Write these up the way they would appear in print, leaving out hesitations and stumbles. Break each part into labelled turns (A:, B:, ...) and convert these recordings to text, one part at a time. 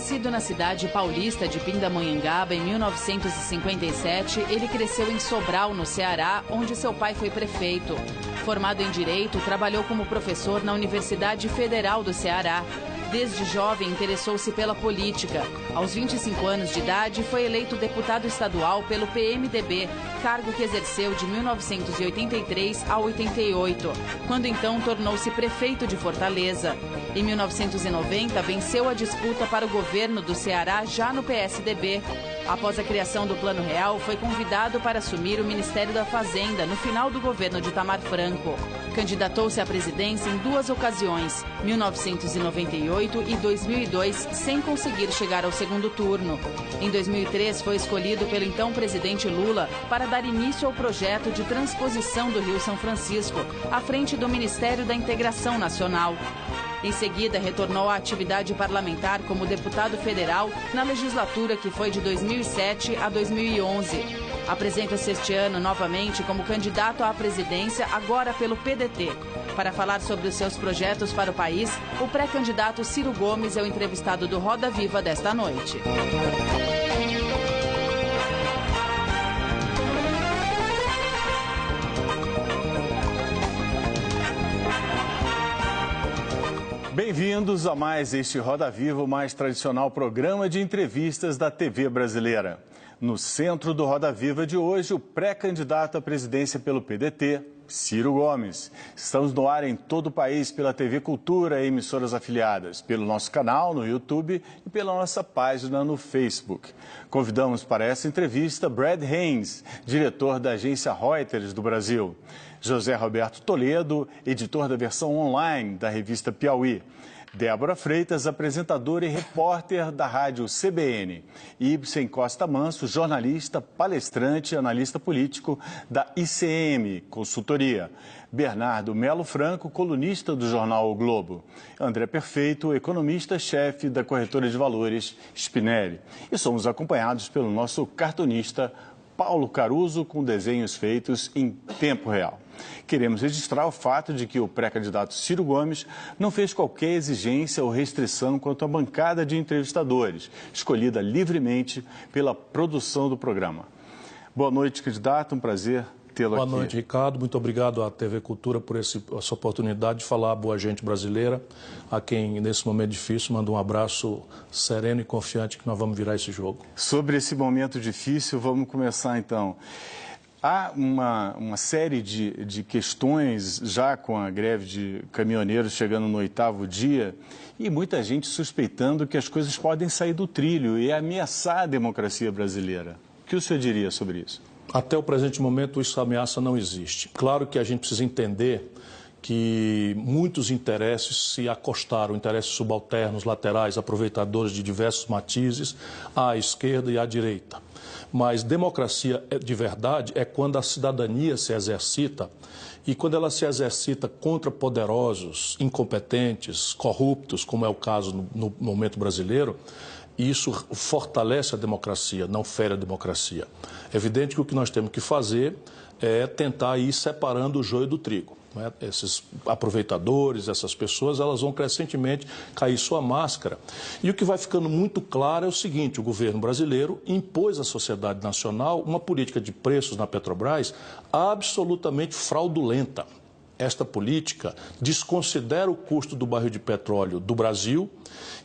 A: Nascido na cidade paulista de Pindamonhangaba em 1957, ele cresceu em Sobral, no Ceará, onde seu pai foi prefeito. Formado em Direito, trabalhou como professor na Universidade Federal do Ceará. Desde jovem, interessou-se pela política. Aos 25 anos de idade, foi eleito deputado estadual pelo PMDB, cargo que exerceu de 1983 a 88, quando então tornou-se prefeito de Fortaleza. Em 1990, venceu a disputa para o governo do Ceará já no PSDB. Após a criação do Plano Real, foi convidado para assumir o Ministério da Fazenda no final do governo de Itamar Franco. Candidatou-se à presidência em duas ocasiões, 1998 e 2002, sem conseguir chegar ao segundo turno. Em 2003, foi escolhido pelo então presidente Lula para dar início ao projeto de transposição do Rio São Francisco, à frente do Ministério da Integração Nacional. Em seguida, retornou à atividade parlamentar como deputado federal na legislatura que foi de 2007 a 2011. Apresenta-se este ano novamente como candidato à presidência, agora pelo PDT. Para falar sobre os seus projetos para o país, o pré-candidato Ciro Gomes é o entrevistado do Roda Viva desta noite.
B: Bem-vindos a mais este Roda Viva, o mais tradicional programa de entrevistas da TV brasileira. No centro do Roda Viva de hoje, o pré-candidato à presidência pelo PDT, Ciro Gomes. Estamos no ar em todo o país pela TV Cultura e emissoras afiliadas, pelo nosso canal no YouTube e pela nossa página no Facebook. Convidamos para essa entrevista Brad Haynes, diretor da agência Reuters do Brasil. José Roberto Toledo, editor da versão online da revista Piauí. Débora Freitas, apresentadora e repórter da rádio CBN. E Ibsen Costa Manso, jornalista, palestrante e analista político da ICM Consultoria. Bernardo Melo Franco, colunista do jornal O Globo. André Perfeito, economista-chefe da corretora de valores Spinelli. E somos acompanhados pelo nosso cartunista Paulo Caruso, com desenhos feitos em tempo real. Queremos registrar o fato de que o pré-candidato Ciro Gomes não fez qualquer exigência ou restrição quanto à bancada de entrevistadores, escolhida livremente pela produção do programa. Boa noite, candidato, um prazer tê-lo aqui.
C: Boa noite, Ricardo. Muito obrigado à TV Cultura por essa oportunidade de falar à boa gente brasileira, a quem, nesse momento difícil, mando um abraço sereno e confiante que nós vamos virar esse jogo.
B: Sobre esse momento difícil, vamos começar então. Há uma série de questões já com a greve de caminhoneiros chegando no 8º dia e muita gente suspeitando que as coisas podem sair do trilho e ameaçar a democracia brasileira. O que o senhor diria sobre isso?
C: Até o presente momento, essa ameaça não existe. Claro que a gente precisa entender que muitos interesses se acostaram, interesses subalternos, laterais, aproveitadores de diversos matizes, à esquerda e à direita. Mas democracia de verdade é quando a cidadania se exercita e quando ela se exercita contra poderosos, incompetentes, corruptos, como é o caso no momento brasileiro, isso fortalece a democracia, não fere a democracia. É evidente que o que nós temos que fazer é tentar ir separando o joio do trigo. Esses aproveitadores, essas pessoas, elas vão crescentemente cair sua máscara. E o que vai ficando muito claro é o seguinte: o governo brasileiro impôs à sociedade nacional uma política de preços na Petrobras absolutamente fraudulenta. Esta política desconsidera o custo do barril de petróleo do Brasil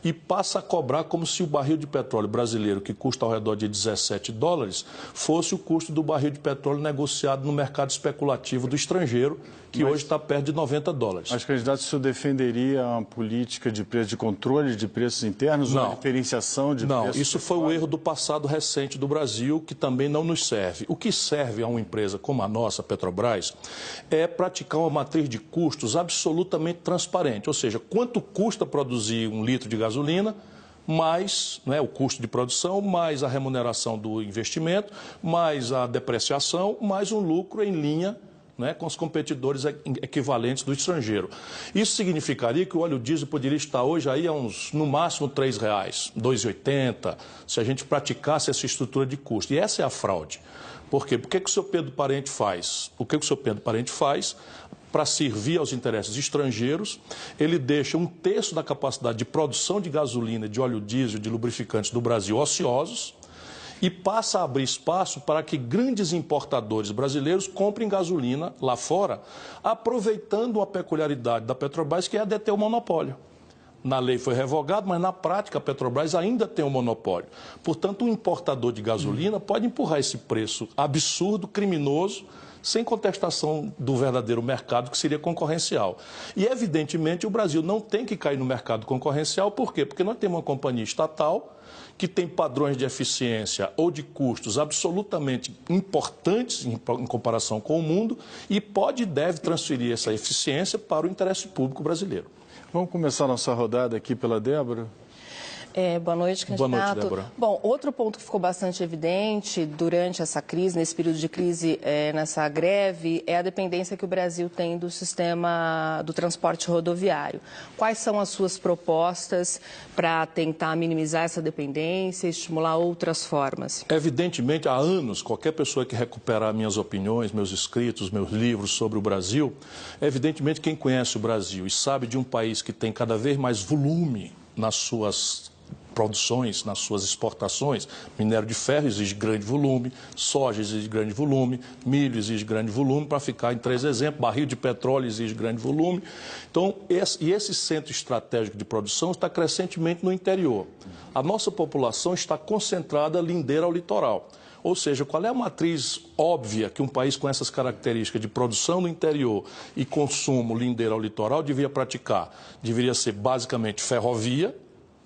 C: e passa a cobrar como se o barril de petróleo brasileiro, que custa ao redor de $17, fosse o custo do barril de petróleo negociado no mercado especulativo do estrangeiro, que hoje está perto de $90.
B: Mas, candidato, o senhor defenderia uma política de preço, de controle de preços internos,
C: não,
B: uma diferenciação de
C: não,
B: preços? Não,
C: isso foi o erro do passado recente do Brasil, que também não nos serve. O que serve a uma empresa como a nossa, Petrobras, é praticar uma matriz de custos absolutamente transparente, ou seja, quanto custa produzir um litro de gasolina, mais o custo de produção, mais a remuneração do investimento, mais a depreciação, mais um lucro em linha né, com os competidores equivalentes do estrangeiro. Isso significaria que o óleo diesel poderia estar hoje aí a no máximo R$ 3,00, R$ 2,80, se a gente praticasse essa estrutura de custo. E essa é a fraude. Por quê? Por que o senhor Pedro Parente faz? O que o senhor Pedro Parente faz? Para servir aos interesses estrangeiros, ele deixa 1/3 da capacidade de produção de gasolina, de óleo diesel, de lubrificantes do Brasil ociosos e passa a abrir espaço para que grandes importadores brasileiros comprem gasolina lá fora, aproveitando a peculiaridade da Petrobras, que é a deter o monopólio. Na lei foi revogado, mas na prática a Petrobras ainda tem o monopólio. Portanto, o importador de gasolina pode empurrar esse preço absurdo, criminoso, sem contestação do verdadeiro mercado, que seria concorrencial. E, evidentemente, o Brasil não tem que cair no mercado concorrencial. Por quê? Porque nós temos uma companhia estatal que tem padrões de eficiência ou de custos absolutamente importantes em comparação com o mundo e pode e deve transferir essa eficiência para o interesse público brasileiro.
B: Vamos começar nossa rodada aqui pela Débora?
D: Boa noite, candidato.
C: Boa noite, Débora.
D: Bom, outro ponto que ficou bastante evidente durante essa crise, nesse período de crise, nessa greve, é a dependência que o Brasil tem do sistema do transporte rodoviário. Quais são as suas propostas para tentar minimizar essa dependência e estimular outras formas?
C: Evidentemente, há anos, qualquer pessoa que recuperar minhas opiniões, meus escritos, meus livros sobre o Brasil, evidentemente quem conhece o Brasil e sabe de um país que tem cada vez mais volume nas suas produções, nas suas exportações, minério de ferro exige grande volume, soja exige grande volume, milho exige grande volume, para ficar em 3 exemplos, barril de petróleo exige grande volume. Então, esse centro estratégico de produção está crescentemente no interior. A nossa população está concentrada lindeira ao litoral. Ou seja, qual é a matriz óbvia que um país com essas características de produção no interior e consumo lindeiro ao litoral deveria praticar? Deveria ser basicamente ferrovia,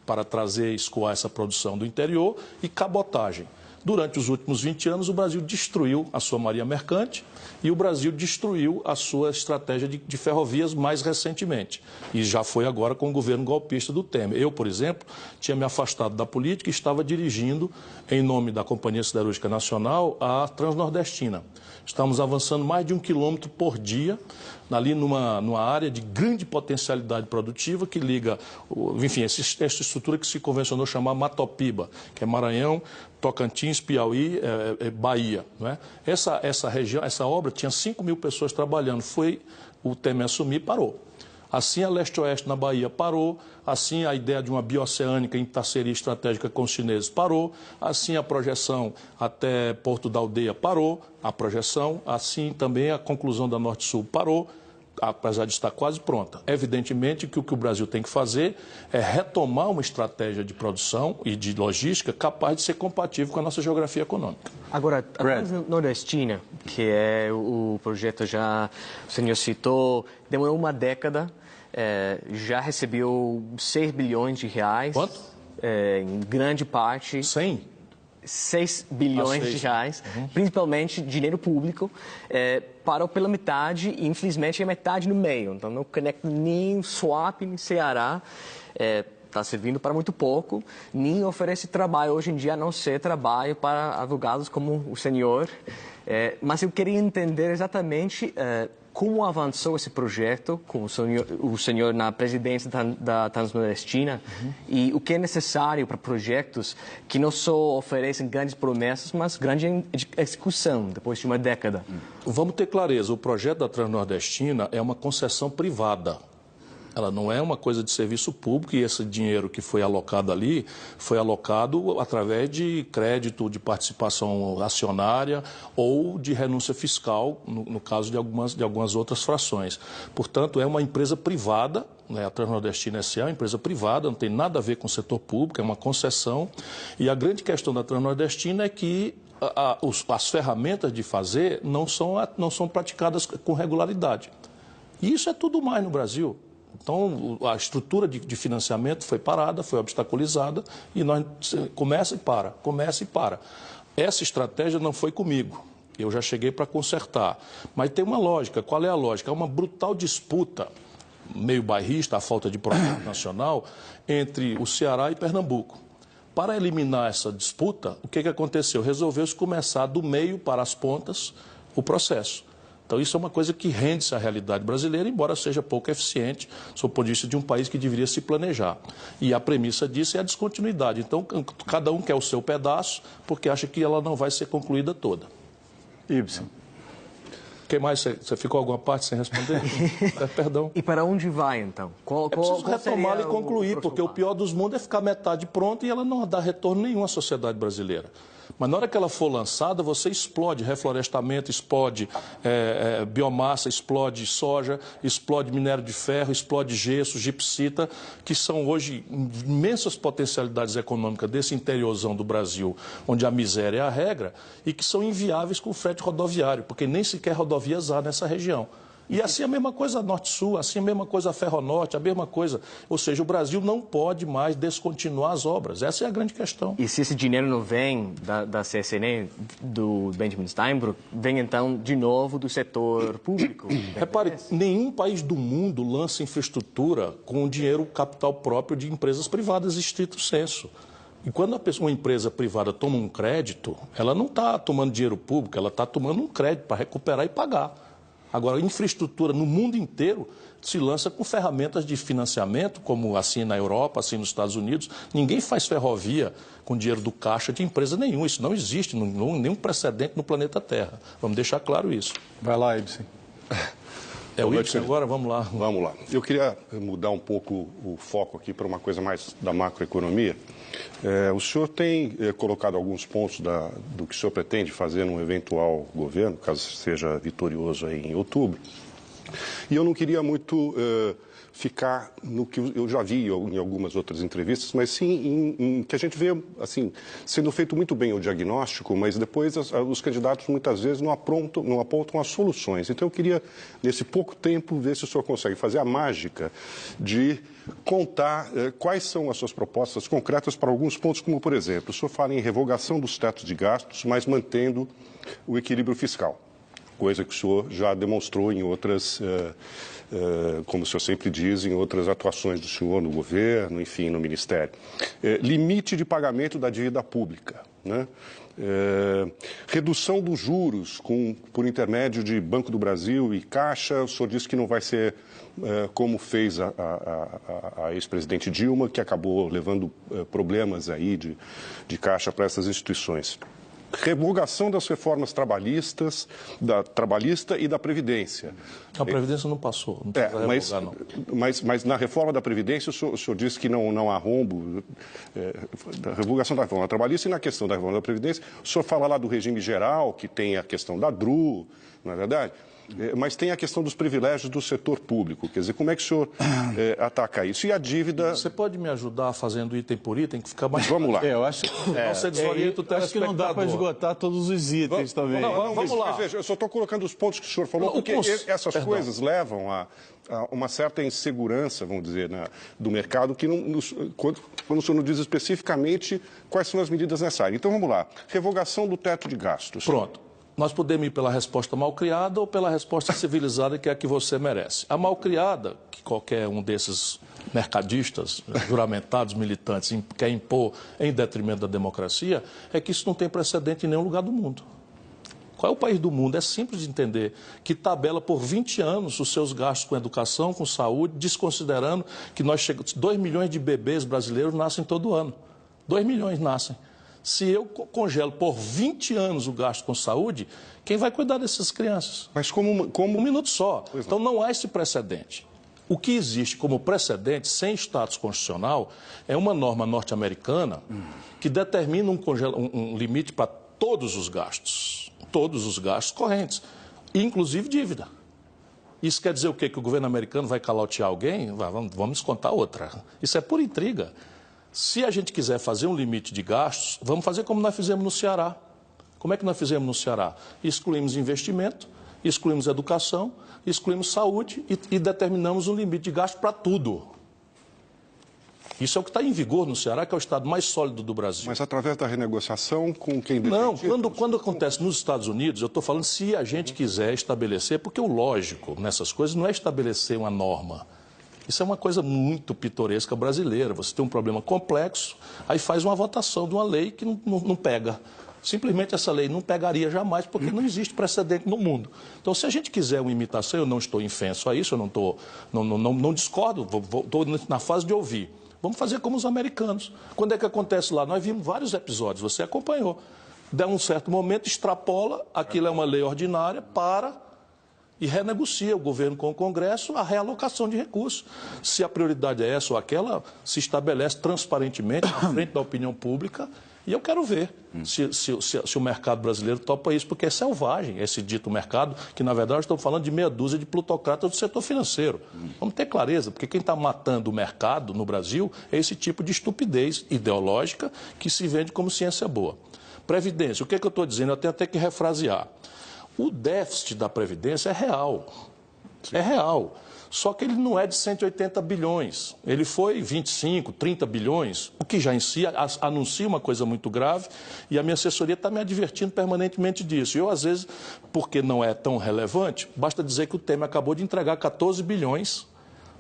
C: para trazer e escoar essa produção do interior, e cabotagem. Durante os últimos 20 anos, o Brasil destruiu a sua marinha mercante e o Brasil destruiu a sua estratégia de ferrovias mais recentemente. E já foi agora com o governo golpista do Temer. Eu, por exemplo, tinha me afastado da política e estava dirigindo, em nome da Companhia Siderúrgica Nacional, a Transnordestina. Estamos avançando mais de 1 quilômetro por dia, ali numa área de grande potencialidade produtiva que liga, enfim, essa estrutura que se convencionou chamar Matopiba, que é Maranhão, Tocantins, Piauí, Bahia. Não é? Essa região, essa obra tinha 5.000 pessoas trabalhando, foi o Temer assumir e parou. Assim a leste-oeste na Bahia parou, assim a ideia de uma bioceânica em parceria estratégica com os chineses parou, assim a projeção até Porto da Aldeia parou, a projeção, assim também a conclusão da Norte-Sul parou, apesar de estar quase pronta. Evidentemente que o Brasil tem que fazer é retomar uma estratégia de produção e de logística capaz de ser compatível com a nossa geografia econômica.
E: Agora, a Transnordestina, que é o projeto já o senhor citou, demorou uma década, já recebeu 6 bilhões de reais.
C: Quanto?
E: Em grande parte...
C: 100?
E: 6 bilhões de reais, principalmente dinheiro público, parou pela metade e, infelizmente, é metade no meio. Então, não conecta nem Suape, nem Ceará, está servindo para muito pouco, nem oferece trabalho hoje em dia, a não ser trabalho para advogados como o senhor. Mas eu queria entender exatamente como avançou esse projeto com o senhor na presidência da Transnordestina e o que é necessário para projetos que não só oferecem grandes promessas, mas grande execução depois de uma década.
C: Vamos ter clareza, o projeto da Transnordestina é uma concessão privada. Ela não é uma coisa de serviço público e esse dinheiro que foi alocado ali foi alocado através de crédito de participação acionária ou de renúncia fiscal, no caso de algumas outras frações. Portanto, é uma empresa privada, né? A Transnordestina S.A. é uma empresa privada, não tem nada a ver com o setor público, é uma concessão. E a grande questão da Transnordestina é que as ferramentas de fazer não são praticadas com regularidade. E isso é tudo mais no Brasil. Então, a estrutura de financiamento foi parada, foi obstaculizada e nós começa e para. Essa estratégia não foi comigo, eu já cheguei para consertar. Mas tem uma lógica, qual é a lógica? É uma brutal disputa, meio bairrista, a falta de projeto nacional, entre o Ceará e Pernambuco. Para eliminar essa disputa, o que aconteceu? Resolveu-se começar do meio para as pontas o processo. Então isso é uma coisa que rende-se à realidade brasileira, embora seja pouco eficiente, sob o ponto de vista de um país que deveria se planejar. E a premissa disso é a descontinuidade. Então cada um quer o seu pedaço, porque acha que ela não vai ser concluída toda.
B: Ibsen.
C: O que mais? Você ficou alguma parte sem responder? Perdão.
E: E para onde vai, então?
C: É preciso retomá-la e concluir, porque o pior dos mundos é ficar metade pronta e ela não dá retorno nenhum à sociedade brasileira. Mas na hora que ela for lançada, você explode reflorestamento, explode biomassa, explode soja, explode minério de ferro, explode gesso, gipsita, que são hoje imensas potencialidades econômicas desse interiorzão do Brasil, onde a miséria é a regra, e que são inviáveis com o frete rodoviário, porque nem sequer rodovias há nessa região. E assim a mesma coisa Norte-Sul, assim a mesma coisa Ferronorte, a mesma coisa. Ou seja, o Brasil não pode mais descontinuar as obras. Essa é a grande questão.
E: E se esse dinheiro não vem da CSN, do Benjamin Steinbrück, vem então de novo do setor público?
C: Repare, nenhum país do mundo lança infraestrutura com dinheiro capital próprio de empresas privadas, estrito senso. E quando uma empresa privada toma um crédito, ela não está tomando dinheiro público, ela está tomando um crédito para recuperar e pagar. Agora, a infraestrutura no mundo inteiro se lança com ferramentas de financiamento, como assim na Europa, assim nos Estados Unidos. Ninguém faz ferrovia com dinheiro do caixa de empresa nenhuma. Isso não existe, nenhum precedente no planeta Terra. Vamos deixar claro isso.
B: Vai lá, Ibsen.
C: É o Ibsen agora? Vamos lá.
F: Vamos lá. Eu queria mudar um pouco o foco aqui para uma coisa mais da macroeconomia. O senhor tem colocado alguns pontos do que o senhor pretende fazer num eventual governo, caso seja vitorioso aí em outubro. E eu não queria muito ficar no que eu já vi em algumas outras entrevistas, mas sim em que a gente vê, assim, sendo feito muito bem o diagnóstico, mas depois os candidatos muitas vezes não apontam as soluções. Então eu queria, nesse pouco tempo, ver se o senhor consegue fazer a mágica de contar quais são as suas propostas concretas para alguns pontos, como, por exemplo, o senhor fala em revogação dos tetos de gastos, mas mantendo o equilíbrio fiscal, coisa que o senhor já demonstrou em outras, como o senhor sempre diz, em outras atuações do senhor no governo, enfim, no Ministério. Limite de pagamento da dívida pública, né? Redução dos juros por intermédio de Banco do Brasil e Caixa. O senhor disse que não vai ser como fez a ex-presidente Dilma, que acabou levando problemas aí de Caixa para essas instituições. Revogação das reformas trabalhistas, da trabalhista e da Previdência.
C: A Previdência não passou, não precisa revogar, não.
F: Mas na reforma da Previdência, o senhor disse que não há rombo, da revogação da reforma trabalhista, e na questão da reforma da Previdência, o senhor fala lá do regime geral, que tem a questão da DRU, não é verdade? Mas tem a questão dos privilégios do setor público. Quer dizer, como é que o senhor ataca isso? E a dívida...
C: Você pode me ajudar fazendo item por item, que fica mais...
F: Vamos lá.
B: Eu acho,
C: você desorienta o telespectador.
B: Acho que não dá para esgotar todos os itens também.
C: Vamos lá.
F: Mas veja, eu só estou colocando os pontos que o senhor falou, porque essas coisas levam a uma certa insegurança, vamos dizer, do mercado, que quando o senhor não diz especificamente quais são as medidas necessárias. Então, vamos lá. Revogação do teto de gastos.
C: Pronto. Nós podemos ir pela resposta mal criada ou pela resposta civilizada, que é a que você merece. A mal criada, que qualquer um desses mercadistas, juramentados, militantes, quer impor em detrimento da democracia, é que isso não tem precedente em nenhum lugar do mundo. Qual é o país do mundo? É simples de entender, que tabela por 20 anos os seus gastos com educação, com saúde, desconsiderando que 2 milhões de bebês brasileiros nascem todo ano. 2 milhões nascem. Se eu congelo por 20 anos o gasto com saúde, quem vai cuidar dessas crianças?
F: Mas como...
C: Um minuto só. Então não há esse precedente. O que existe como precedente, sem status constitucional, é uma norma norte-americana que determina um limite para todos os gastos correntes, inclusive dívida. Isso quer dizer o quê? Que o governo americano vai calautear alguém? Vamos descontar outra. Isso é pura intriga. Se a gente quiser fazer um limite de gastos, vamos fazer como nós fizemos no Ceará. Como é que nós fizemos no Ceará? Excluímos investimento, excluímos educação, excluímos saúde e determinamos um limite de gasto para tudo. Isso é o que está em vigor no Ceará, que é o estado mais sólido do Brasil.
F: Mas através da renegociação com quem defende?
C: Não, quando acontece nos Estados Unidos, eu estou falando se a gente quiser estabelecer, porque o lógico nessas coisas não é estabelecer uma norma. Isso é uma coisa muito pitoresca brasileira. Você tem um problema complexo, aí faz uma votação de uma lei que não pega. Simplesmente essa lei não pegaria jamais, porque não existe precedente no mundo. Então, se a gente quiser uma imitação, eu não estou infenso a isso, eu não discordo, estou na fase de ouvir. Vamos fazer como os americanos. Quando é que acontece lá? Nós vimos vários episódios, você acompanhou. Dá um certo momento, extrapola, aquilo é uma lei ordinária, e renegocia o governo com o Congresso a realocação de recursos. Se a prioridade é essa ou aquela, se estabelece transparentemente na frente da opinião pública. E eu quero ver se o mercado brasileiro topa isso, porque é selvagem esse dito mercado, que na verdade estamos falando de meia dúzia de plutocratas do setor financeiro. Vamos ter clareza, porque quem está matando o mercado no Brasil é esse tipo de estupidez ideológica que se vende como ciência boa. Previdência, o que é que eu estou dizendo? Eu tenho até que refrasear. O déficit da Previdência é real. É real. Só que ele não é de 180 bilhões. Ele foi 25, 30 bilhões, o que já em si anuncia uma coisa muito grave, e a minha assessoria está me advertindo permanentemente disso. E eu, às vezes, porque não é tão relevante, basta dizer que o Temer acabou de entregar 14 bilhões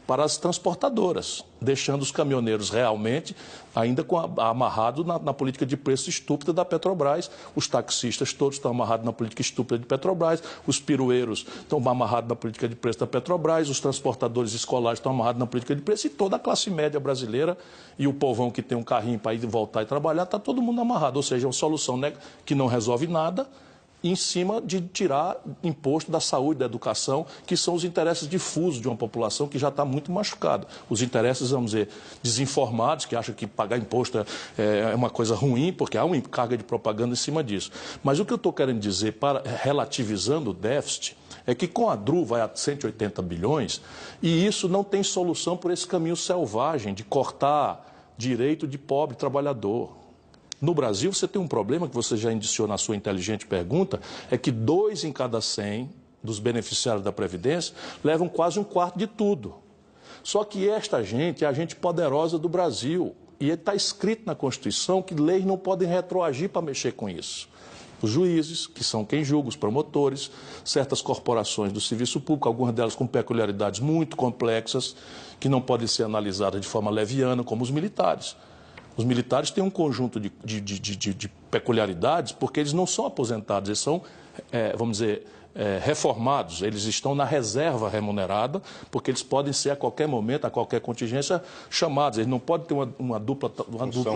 C: para as transportadoras, deixando os caminhoneiros realmente ainda amarrados na política de preço estúpida da Petrobras. Os taxistas todos estão amarrados na política estúpida de Petrobras, os pirueiros estão amarrados na política de preço da Petrobras, os transportadores escolares estão amarrados na política de preço, e toda a classe média brasileira e o povão que tem um carrinho para ir voltar e trabalhar, está todo mundo amarrado. Ou seja, é uma solução que não resolve nada, em cima de tirar imposto da saúde, da educação, que são os interesses difusos de uma população que já está muito machucada. Os interesses, vamos dizer, desinformados, que acham que pagar imposto é uma coisa ruim, porque há uma carga de propaganda em cima disso. Mas o que eu estou querendo dizer, relativizando o déficit, é que com a DRU vai a 180 bilhões, e isso não tem solução por esse caminho selvagem de cortar direito de pobre trabalhador. No Brasil, você tem um problema que você já indiciou na sua inteligente pergunta, é que 2 em cada 100 dos beneficiários da Previdência levam quase um quarto de tudo. Só que esta gente é a gente poderosa do Brasil. E está escrito na Constituição que leis não podem retroagir para mexer com isso. Os juízes, que são quem julga, os promotores, certas corporações do serviço público, algumas delas com peculiaridades muito complexas, que não podem ser analisadas de forma leviana, como os militares. Os militares têm um conjunto de peculiaridades porque eles não são aposentados, eles são, vamos dizer, reformados. Eles estão na reserva remunerada porque eles podem ser a qualquer momento, a qualquer contingência, chamados. Eles não podem ter uma dupla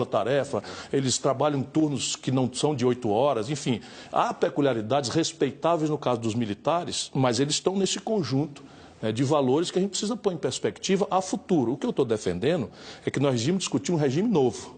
C: tarefa, eles trabalham em turnos que não são de 8 horas, enfim. Há peculiaridades respeitáveis no caso dos militares, mas eles estão nesse conjunto de valores que a gente precisa pôr em perspectiva a futuro. O que eu estou defendendo é que nós devíamos discutir um regime novo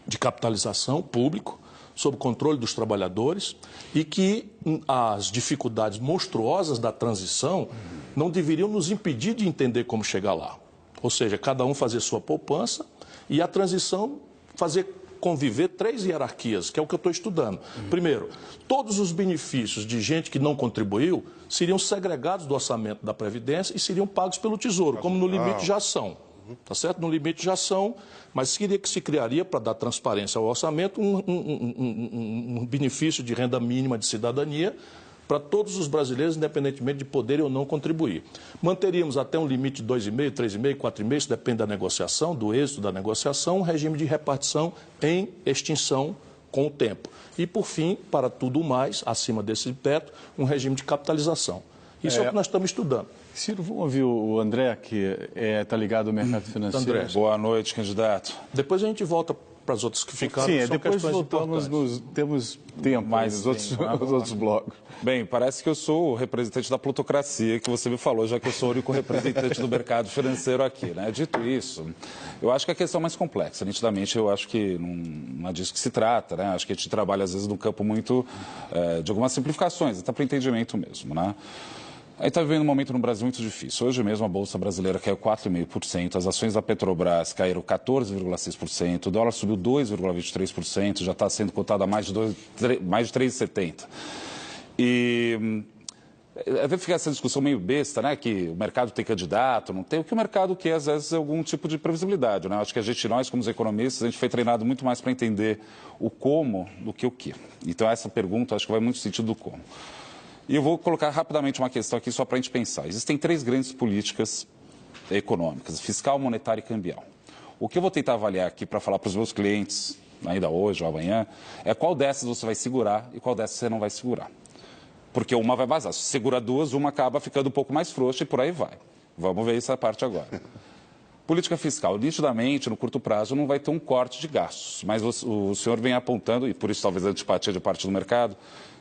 C: de capitalização público, sob controle dos trabalhadores, e que as dificuldades monstruosas da transição não deveriam nos impedir de entender como chegar lá. Ou seja, cada um fazer sua poupança e a transição fazer conviver 3 hierarquias, que é o que eu estou estudando. Primeiro, todos os benefícios de gente que não contribuiu seriam segregados do orçamento da Previdência e seriam pagos pelo Tesouro, como no limite já são. Tá certo? No limite já são, mas seria que se criaria, para dar transparência ao orçamento, um benefício de renda mínima de cidadania para todos os brasileiros, independentemente de poderem ou não contribuir. Manteríamos até um limite de 2,5%, 3,5%, 4,5%, isso depende da negociação, do êxito da negociação, um regime de repartição em extinção com o tempo. E, por fim, para tudo mais, acima desse teto, um regime de capitalização. Isso é o que nós estamos estudando.
B: Ciro, vamos ouvir o André, que está ligado ao mercado financeiro.
C: André.
G: Boa noite, candidato.
C: Depois a gente volta para os outros que ficaram.
B: Sim, depois voltamos, temos tempo
G: mais
B: nos outros blocos.
G: Bem, parece que eu sou o representante da plutocracia que você me falou, já que eu sou o único representante do mercado financeiro aqui, né? Dito isso, eu acho que a questão é mais complexa. Nitidamente, eu acho que não é disso que se trata, né? Acho que a gente trabalha, às vezes, num campo muito de algumas simplificações, até para entendimento mesmo, né? Aí está vivendo um momento no Brasil muito difícil. Hoje mesmo a Bolsa Brasileira caiu 4,5%, as ações da Petrobras caíram 14,6%, o dólar subiu 2,23%, já está sendo cotado a mais de 3,70%. E até fica essa discussão meio besta, né? Que o mercado tem candidato, não tem. O que o mercado quer, às vezes, é algum tipo de previsibilidade, né? Acho que nós, como economistas, a gente foi treinado muito mais para entender o como do que o que. Então, essa pergunta, acho que vai muito no sentido do como. E eu vou colocar rapidamente uma questão aqui só para a gente pensar. Existem 3 grandes políticas econômicas, fiscal, monetária e cambial. O que eu vou tentar avaliar aqui para falar para os meus clientes ainda hoje ou amanhã, é qual dessas você vai segurar e qual dessas você não vai segurar. Porque uma vai vazar. Se segura duas, uma acaba ficando um pouco mais frouxa e por aí vai. Vamos ver essa parte agora. Política fiscal, nitidamente, no curto prazo, não vai ter um corte de gastos. Mas o senhor vem apontando, e por isso talvez a antipatia de parte do mercado,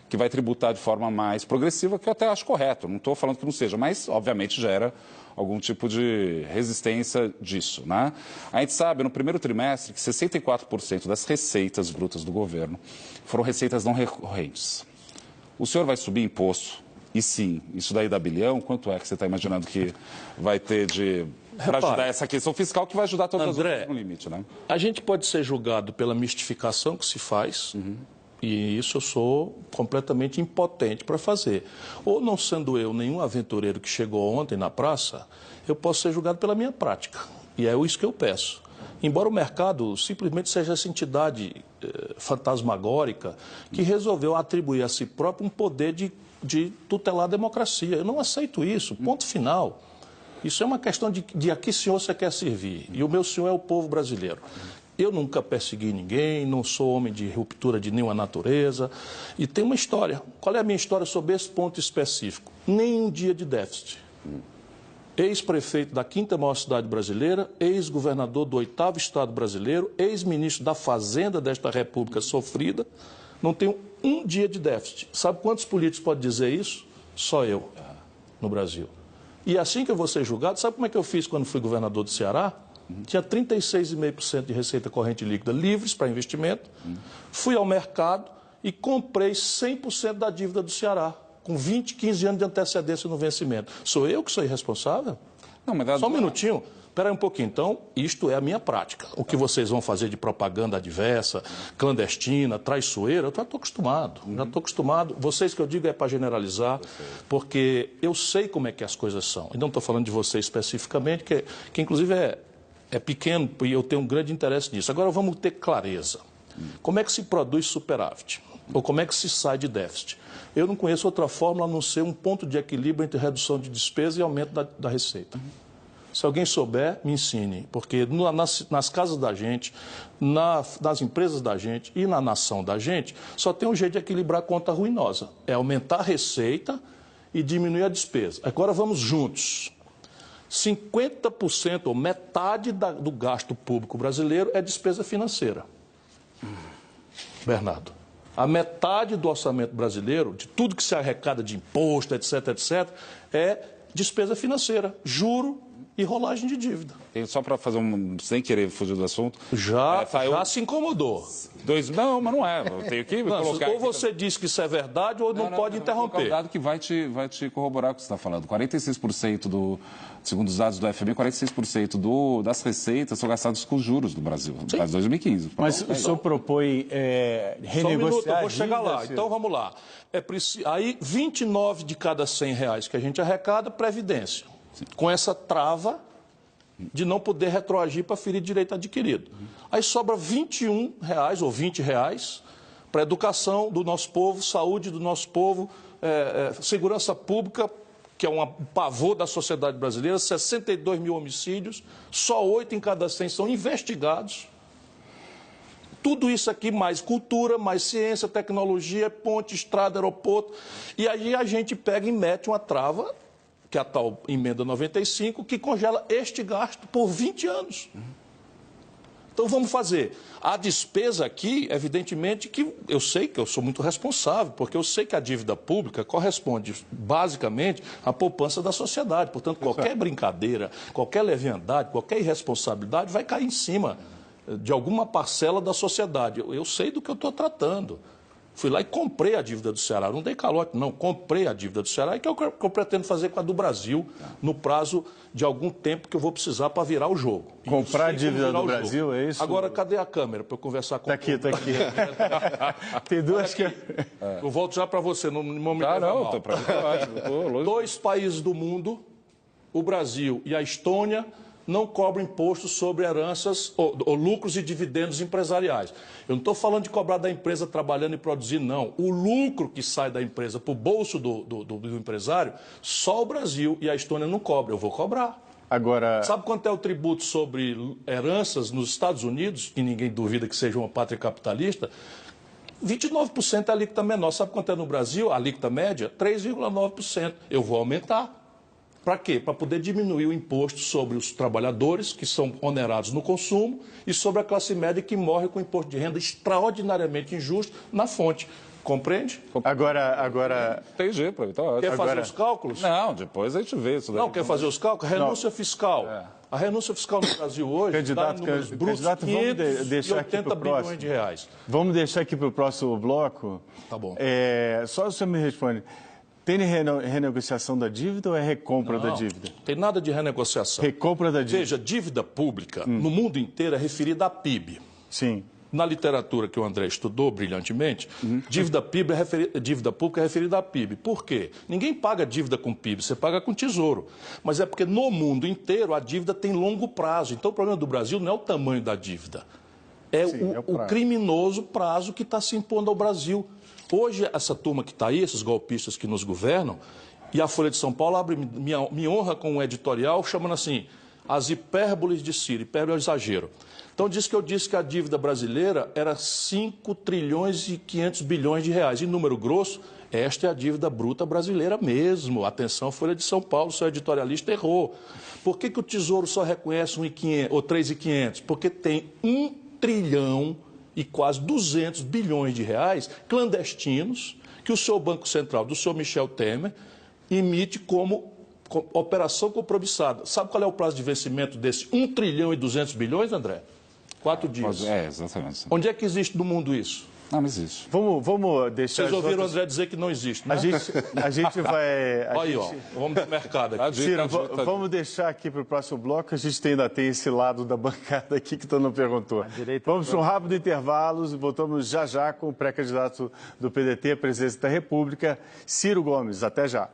G: que vai tributar de forma mais progressiva, que eu até acho correto. Não estou falando que não seja, mas, obviamente, gera algum tipo de resistência disso, né? A gente sabe, no primeiro trimestre, que 64% das receitas brutas do governo foram receitas não recorrentes. O senhor vai subir imposto? E sim, isso daí dá bilhão? Quanto é que você está imaginando que vai ter para ajudar essa questão fiscal que vai ajudar todas as outras no limite, né?
C: A gente pode ser julgado pela mistificação que se faz, e isso eu sou completamente impotente para fazer. Ou não sendo eu nenhum aventureiro que chegou ontem na praça, eu posso ser julgado pela minha prática. E é isso que eu peço. Embora o mercado simplesmente seja essa entidade fantasmagórica que resolveu atribuir a si próprio um poder de tutelar a democracia. Eu não aceito isso, ponto final. Isso é uma questão de a que senhor você quer servir. E o meu senhor é o povo brasileiro. Eu nunca persegui ninguém, não sou homem de ruptura de nenhuma natureza. E tem uma história. Qual é a minha história sobre esse ponto específico? Nem um dia de déficit. Ex-prefeito da 5ª maior cidade brasileira, ex-governador do 8º estado brasileiro, ex-ministro da Fazenda desta república sofrida, não tenho um dia de déficit. Sabe quantos políticos podem dizer isso? Só eu, no Brasil. E assim que eu vou ser julgado, sabe como é que eu fiz quando fui governador do Ceará? Tinha 36,5% de receita corrente líquida livres para investimento. Fui ao mercado e comprei 100% da dívida do Ceará, com 15 anos de antecedência no vencimento. Sou eu que sou irresponsável?
G: Não, mas
C: Só um minutinho. Espera aí um pouquinho. Então, isto é a minha prática. O que vocês vão fazer de propaganda adversa, clandestina, traiçoeira, eu já estou acostumado. Já estou acostumado. Vocês que eu digo é para generalizar, porque eu sei como é que as coisas são. E não estou falando de você especificamente, que inclusive é pequeno e eu tenho um grande interesse nisso. Agora vamos ter clareza. Como é que se produz superávit? Ou como é que se sai de déficit? Eu não conheço outra fórmula a não ser um ponto de equilíbrio entre redução de despesa e aumento da receita. Se alguém souber, me ensine, porque nas casas da gente, nas empresas da gente e na nação da gente, só tem um jeito de equilibrar a conta ruinosa. É aumentar a receita e diminuir a despesa. Agora vamos juntos. 50% ou metade do gasto público brasileiro é despesa financeira. Bernardo, a metade do orçamento brasileiro, de tudo que se arrecada de imposto, etc., etc., é despesa financeira, juro e rolagem de dívida.
G: Só para fazer sem querer fugir do assunto.
C: Já se incomodou.
G: Não, mas não é. Eu tenho que colocar.
C: Ou você diz que isso é verdade ou não pode interromper.
G: É um dado que vai te corroborar o que você está falando. 46% segundo os dados do FMI, 46% das receitas são gastadas com juros do Brasil, para 2015.
B: Mas o senhor propõe renegociar.
C: Só um minuto, eu vou chegar lá. Então vamos lá. Aí 29 de cada R$100 que a gente arrecada, Previdência. Com essa trava de não poder retroagir para ferir direito adquirido. Aí sobra R$21 ou R$20 para a educação do nosso povo, saúde do nosso povo, segurança pública, que é um pavor da sociedade brasileira, 62 mil homicídios, só 8 em cada 100 são investigados. Tudo isso aqui, mais cultura, mais ciência, tecnologia, ponte, estrada, aeroporto. E aí a gente pega e mete uma trava, que é a tal emenda 95, que congela este gasto por 20 anos. Então vamos fazer. A despesa aqui, evidentemente, que eu sei que eu sou muito responsável, porque eu sei que a dívida pública corresponde basicamente à poupança da sociedade. Portanto, qualquer brincadeira, qualquer leviandade, qualquer irresponsabilidade vai cair em cima de alguma parcela da sociedade. Eu sei do que eu estou tratando. Fui lá e comprei a dívida do Ceará. Não dei calote, não. Comprei a dívida do Ceará e que é o que eu pretendo fazer com a do Brasil no prazo de algum tempo que eu vou precisar para virar o jogo.
B: Comprar a dívida do Brasil, é isso?
C: Agora, cadê a câmera para eu conversar com
B: Está aqui, está aqui. Tem duas que...
C: Eu volto já para você, não me leva mal. Dois países do mundo, o Brasil e a Estônia, não cobram imposto sobre heranças ou lucros e dividendos empresariais. Eu não estou falando de cobrar da empresa trabalhando e produzindo, não. O lucro que sai da empresa para o bolso do empresário, só o Brasil e a Estônia não cobram. Eu vou cobrar.
B: Agora...
C: Sabe quanto é o tributo sobre heranças nos Estados Unidos, que ninguém duvida que seja uma pátria capitalista? 29% é a alíquota menor. Sabe quanto é no Brasil? A alíquota média? 3,9%. Eu vou aumentar. Para quê? Para poder diminuir o imposto sobre os trabalhadores, que são onerados no consumo, e sobre a classe média, que morre com imposto de renda extraordinariamente injusto na fonte. Compreende?
B: Agora...
G: Entendi, então,
C: quer fazer os cálculos?
G: Não, depois a gente vê isso.
C: Não, quer fazer os cálculos? Renúncia fiscal. A renúncia fiscal no Brasil hoje está em números brutos, 580 bilhões de reais.
B: Vamos deixar aqui para o próximo bloco?
C: Tá bom.
B: Só você me responde. Tem renegociação da dívida ou é recompra da dívida?
C: Não tem nada de renegociação.
B: Recompra da dívida.
C: Veja, dívida pública no mundo inteiro é referida a PIB.
B: Sim.
C: Na literatura que o André estudou brilhantemente, dívida pública é referida a PIB. Por quê? Ninguém paga dívida com PIB, você paga com tesouro. Mas é porque no mundo inteiro a dívida tem longo prazo. Então o problema do Brasil não é o tamanho da dívida, é o criminoso prazo que está se impondo ao Brasil. Hoje, essa turma que está aí, esses golpistas que nos governam, e a Folha de São Paulo me honra com um editorial chamando assim, as hipérboles de Ciro, hipérbole é exagero. Então, eu disse que a dívida brasileira era 5 trilhões e 500 bilhões de reais. Em número grosso, esta é a dívida bruta brasileira mesmo. Atenção, Folha de São Paulo, seu editorialista errou. Por que o Tesouro só reconhece 1.500 ou 3.500? Porque tem 1 trilhão e quase 200 bilhões de reais clandestinos que o seu Banco Central, do senhor Michel Temer, emite como operação compromissada. Sabe qual é o prazo de vencimento desse 1 trilhão e 200 bilhões, André? 4 dias.
G: Exatamente.
C: Onde é que existe no mundo isso?
G: Não existe.
B: Vamos deixar...
C: Vocês ouviram o André dizer que não existe, né?
B: A gente vai...
C: Vamos pro mercado aqui.
B: Ciro, vamos deixar aqui para o próximo bloco. A gente ainda tem esse lado da bancada aqui que tu não perguntou. Vamos para um rápido intervalo e voltamos já com o pré-candidato do PDT à presidência da República, Ciro Gomes. Até já.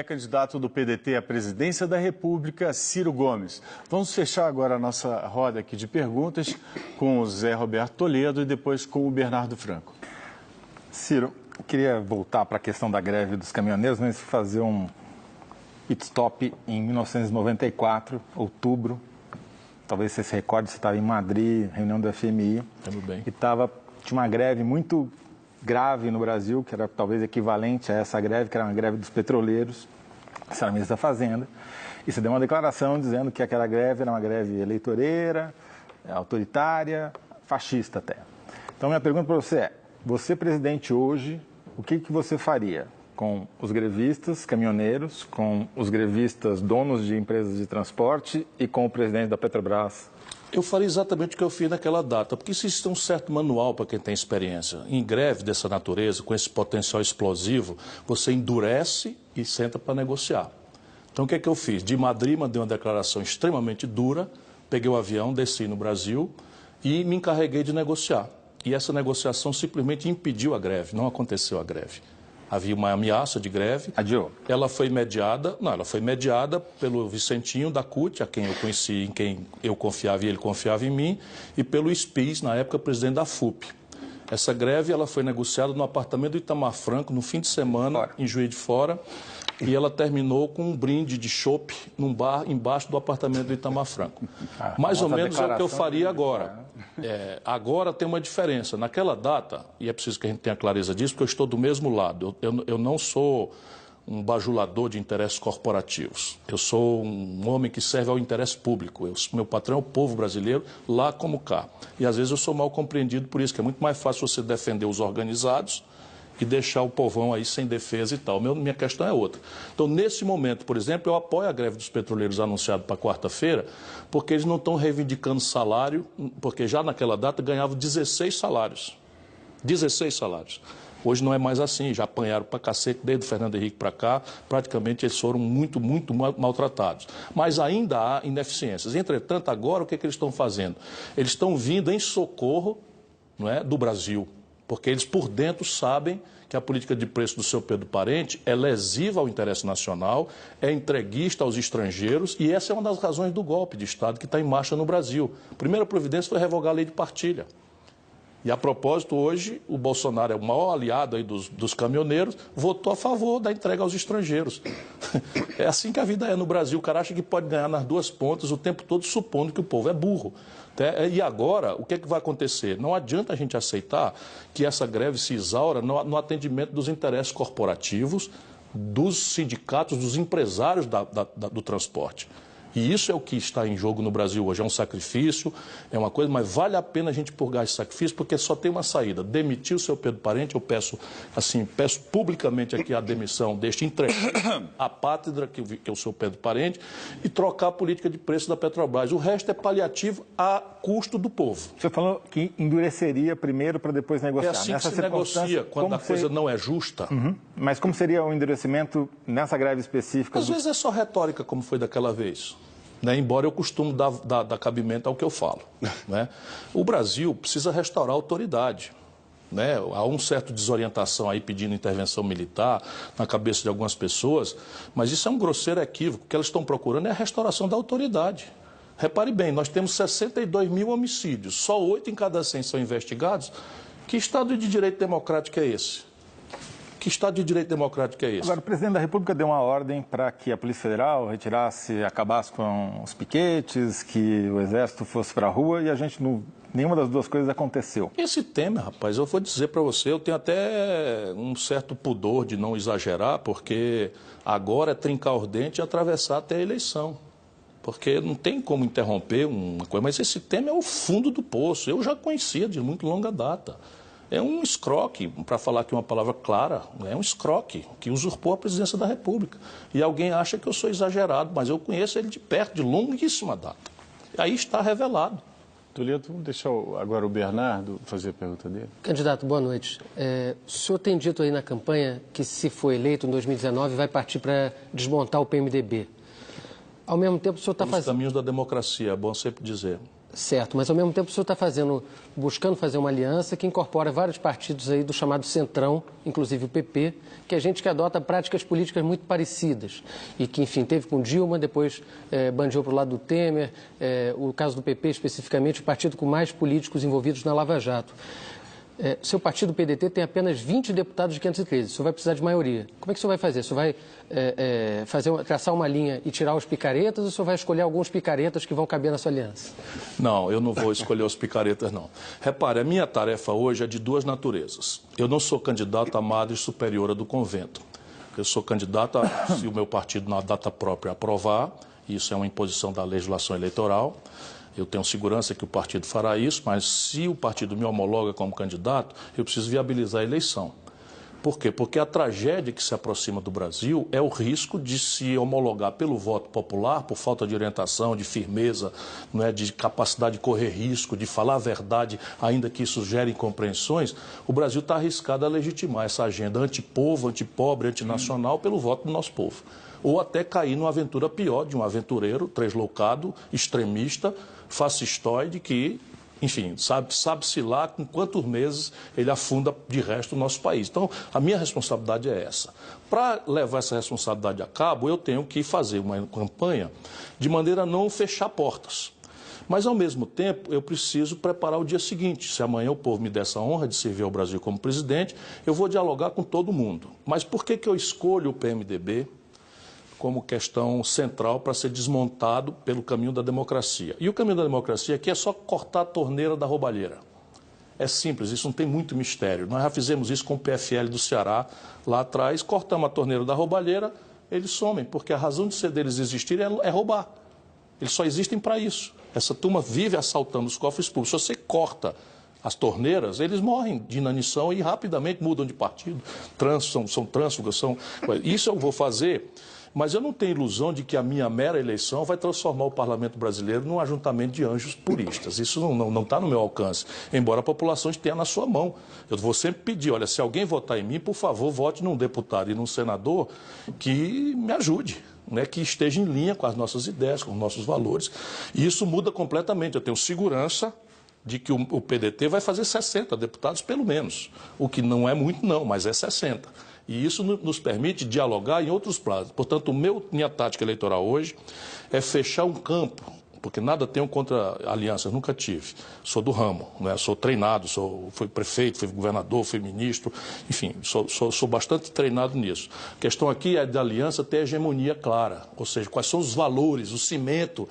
B: Candidato do PDT à presidência da República, Ciro Gomes. Vamos fechar agora a nossa roda aqui de perguntas com o Zé Roberto Toledo e depois com o Bernardo Franco.
H: Ciro, eu queria voltar para a questão da greve dos caminhoneiros, mas fazer um pit stop em 1994, outubro. Talvez você se recorde, você estava em Madrid, reunião do FMI.
C: Tudo bem.
H: E tinha uma greve muito grave no Brasil, que era talvez equivalente a essa greve, que era uma greve dos petroleiros. Você era ministro da Fazenda, e você deu uma declaração dizendo que aquela greve era uma greve eleitoreira, autoritária, fascista até. Então, minha pergunta para você presidente hoje, o que você faria com os grevistas caminhoneiros, com os grevistas donos de empresas de transporte e com o presidente da Petrobras?
C: Eu faria exatamente o que eu fiz naquela data, porque existe um certo manual para quem tem experiência. Em greve dessa natureza, com esse potencial explosivo, você endurece e senta para negociar. Então, o que é que eu fiz? De Madrid, mandei uma declaração extremamente dura, peguei o avião, desci no Brasil e me encarreguei de negociar. E essa negociação simplesmente impediu a greve, não aconteceu a greve. Havia uma ameaça de greve.
H: Adiou.
C: Ela foi mediada pelo Vicentinho da CUT, a quem eu conheci, em quem eu confiava e ele confiava em mim, e pelo Spies, na época presidente da FUP. Essa greve ela foi negociada no apartamento do Itamar Franco, no fim de semana, em Juiz de Fora, e ela terminou com um brinde de chopp num bar embaixo do apartamento do Itamar Franco. Mais ou menos é o que eu faria agora. Agora tem uma diferença. Naquela data, e é preciso que a gente tenha clareza disso, porque eu estou do mesmo lado. Eu não sou um bajulador de interesses corporativos. Eu sou um homem que serve ao interesse público. Meu patrão é o povo brasileiro, lá como cá. E às vezes eu sou mal compreendido por isso, que é muito mais fácil você defender os organizados e deixar o povão aí sem defesa e tal. Minha questão é outra. Então, nesse momento, por exemplo, eu apoio a greve dos petroleiros anunciada para quarta-feira, porque eles não estão reivindicando salário, porque já naquela data ganhavam 16 salários. 16 salários. Hoje não é mais assim, já apanharam para cacete, desde o Fernando Henrique para cá, praticamente eles foram muito maltratados. Mas ainda há ineficiências. Entretanto, agora o que eles estão fazendo? Eles estão vindo em socorro, não é, do Brasil. Porque eles, por dentro, sabem que a política de preço do seu Pedro Parente é lesiva ao interesse nacional, é entreguista aos estrangeiros, e essa é uma das razões do golpe de Estado que está em marcha no Brasil. A primeira providência foi revogar a lei de partilha. E, a propósito, hoje, o Bolsonaro é o maior aliado aí dos caminhoneiros, votou a favor da entrega aos estrangeiros. É assim que a vida é no Brasil. O cara acha que pode ganhar nas duas pontas o tempo todo, supondo que o povo é burro. E agora, o que é que vai acontecer? Não adianta a gente aceitar que essa greve se exaura no atendimento dos interesses corporativos, dos sindicatos, dos empresários do transporte. E isso é o que está em jogo no Brasil hoje. É um sacrifício, é uma coisa, mas vale a pena a gente purgar esse sacrifício, porque só tem uma saída. Demitir o seu Pedro Parente, eu peço publicamente aqui a demissão deste entregue à pátria, que é o seu Pedro Parente, e trocar a política de preço da Petrobras. O resto é paliativo a custo do povo.
H: O senhor falou que endureceria primeiro para depois negociar.
C: É assim que se negocia quando a coisa não é justa.
H: Mas como seria o endurecimento nessa greve específica?
C: Às vezes é só retórica, como foi daquela vez. Embora eu costumo dar cabimento ao que eu falo. O Brasil precisa restaurar a autoridade. Há uma certa desorientação aí pedindo intervenção militar na cabeça de algumas pessoas, mas isso é um grosseiro equívoco. O que elas estão procurando é a restauração da autoridade. Repare bem, nós temos 62 mil homicídios, só 8 em cada 100 são investigados. Que Estado de Direito Democrático é esse? Que Estado de Direito Democrático é esse?
H: Agora, o presidente da República deu uma ordem para que a Polícia Federal acabasse com os piquetes, que o Exército fosse para a rua e nenhuma das duas coisas aconteceu.
C: Esse tema, rapaz, eu vou dizer para você, eu tenho até um certo pudor de não exagerar, porque agora é trincar os dentes e atravessar até a eleição. Porque não tem como interromper uma coisa, mas esse tema é o fundo do poço. Eu já conhecia de muito longa data. É um escroque, para falar aqui uma palavra clara, é um escroque que usurpou a presidência da República. E alguém acha que eu sou exagerado, mas eu conheço ele de perto, de longuíssima data. Aí está revelado.
B: Toledo, vamos deixar agora o Bernardo fazer a pergunta dele.
I: Candidato, boa noite. O senhor tem dito aí na campanha que, se for eleito em 2019, vai partir para desmontar o PMDB. Ao mesmo tempo, o senhor está fazendo...
C: Os caminhos da democracia, é bom sempre dizer.
I: Certo, mas ao mesmo tempo o senhor está buscando fazer uma aliança que incorpora vários partidos aí do chamado Centrão, inclusive o PP, que é gente que adota práticas políticas muito parecidas e que, enfim, teve com Dilma, depois bandeou para o lado do Temer, o caso do PP especificamente, o partido com mais políticos envolvidos na Lava Jato. Seu partido, o PDT, tem apenas 20 deputados de 513. O senhor vai precisar de maioria. Como é que o senhor vai fazer? O senhor vai traçar uma linha e tirar os picaretas ou o senhor vai escolher alguns picaretas que vão caber na sua aliança?
C: Não, eu não vou escolher os picaretas, não. Repare, a minha tarefa hoje é de duas naturezas. Eu não sou candidato à Madre Superiora do Convento. Eu sou candidato se o meu partido, na data própria, aprovar, isso é uma imposição da legislação eleitoral. Eu tenho segurança que o partido fará isso, mas se o partido me homologa como candidato, eu preciso viabilizar a eleição. Por quê? Porque a tragédia que se aproxima do Brasil é o risco de se homologar pelo voto popular, por falta de orientação, de firmeza, de capacidade de correr risco, de falar a verdade, ainda que isso gere incompreensões. O Brasil está arriscado a legitimar essa agenda antipovo, antipobre, antinacional pelo voto do nosso povo. Ou até cair numa aventura pior de um aventureiro, tresloucado, extremista, fascistoide, que, enfim, sabe-se lá com quantos meses ele afunda de resto o nosso país. Então, a minha responsabilidade é essa. Para levar essa responsabilidade a cabo, eu tenho que fazer uma campanha de maneira a não fechar portas. Mas, ao mesmo tempo, eu preciso preparar o dia seguinte. Se amanhã o povo me der essa honra de servir ao Brasil como presidente, eu vou dialogar com todo mundo. Mas por que eu escolho o PMDB como questão central para ser desmontado pelo caminho da democracia? E o caminho da democracia aqui é só cortar a torneira da roubalheira. É simples, isso não tem muito mistério. Nós já fizemos isso com o PFL do Ceará lá atrás, cortamos a torneira da roubalheira, eles somem, porque a razão de ser deles existirem é roubar. Eles só existem para isso. Essa turma vive assaltando os cofres públicos. Se você corta as torneiras, eles morrem de inanição e rapidamente mudam de partido. São trânsfugas, Isso eu vou fazer. Mas eu não tenho ilusão de que a minha mera eleição vai transformar o parlamento brasileiro num ajuntamento de anjos puristas. Isso não está no meu alcance, embora a população esteja na sua mão. Eu vou sempre pedir, olha, se alguém votar em mim, por favor, vote num deputado e num senador que me ajude, que esteja em linha com as nossas ideias, com os nossos valores. E isso muda completamente. Eu tenho segurança de que o PDT vai fazer 60 deputados, pelo menos. O que não é muito, não, mas é 60. E isso nos permite dialogar em outros planos. Portanto, minha tática eleitoral hoje é fechar um campo porque nada tenho contra alianças, nunca tive. Sou do ramo, né? Sou treinado, fui prefeito, fui governador, fui ministro, enfim, sou bastante treinado nisso. A questão aqui é da aliança ter hegemonia clara, ou seja, quais são os valores, o cimento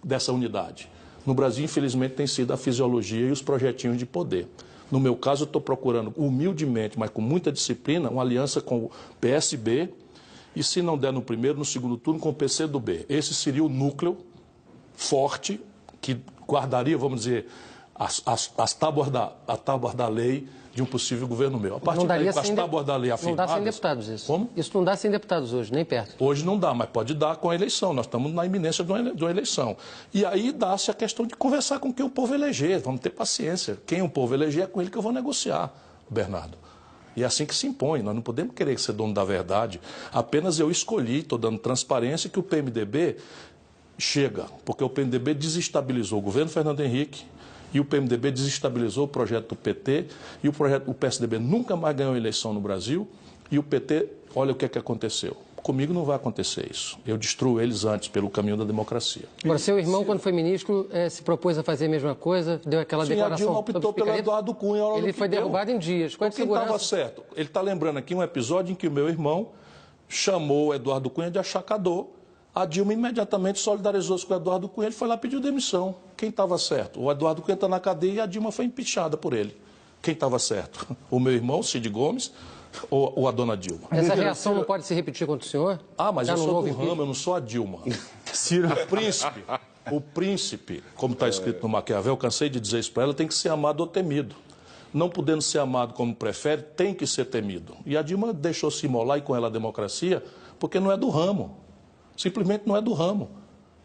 C: dessa unidade. No Brasil, infelizmente, tem sido a fisiologia e os projetinhos de poder. No meu caso, eu estou procurando humildemente, mas com muita disciplina, uma aliança com o PSB e, se não der no primeiro, no segundo turno, com o PCdoB. Esse seria o núcleo forte que guardaria, vamos dizer, as tábuas da lei de um possível governo meu. A partir daí, com as tábuas da lei afirmadas...
I: Não dá sem deputados isso.
C: Como?
I: Isso não dá sem deputados hoje, nem perto.
C: Hoje não dá, mas pode dar com a eleição. Nós estamos na iminência de uma eleição. E aí dá-se a questão de conversar com quem o povo eleger. Vamos ter paciência. Quem o povo eleger é com ele que eu vou negociar, Bernardo. E é assim que se impõe. Nós não podemos querer ser dono da verdade. Apenas eu escolhi, estou dando transparência, que o PMDB chega, porque o PMDB desestabilizou o governo Fernando Henrique e o PMDB desestabilizou o projeto do PT e o PSDB nunca mais ganhou eleição no Brasil e o PT, olha o que é que aconteceu. Comigo não vai acontecer isso. Eu destruo eles antes, pelo caminho da democracia.
I: Agora, seu irmão, quando foi ministro, se propôs a fazer a mesma coisa, deu aquela declaração...
C: A Dilma optou pelo Eduardo Cunha.
I: Ele foi derrubado em dias.
C: Quem estava certo? Ele está lembrando aqui um episódio em que o meu irmão chamou o Eduardo Cunha de achacador. A Dilma imediatamente solidarizou-se com o Eduardo Cunha, ele foi lá e pediu demissão. Quem estava certo? O Eduardo Cunha está na cadeia e a Dilma foi empichada por ele. Quem estava certo? O meu irmão, Cid Gomes, ou a dona Dilma?
I: Essa reação não pode se repetir contra o senhor?
C: Ah, mas eu sou do ramo, eu não sou a Dilma. Ciro, o príncipe, como está escrito no Maquiavel, cansei de dizer isso para ela, tem que ser amado ou temido. Não podendo ser amado como prefere, tem que ser temido. E a Dilma deixou-se imolar e com ela a democracia, porque não é do ramo. Simplesmente não é do ramo.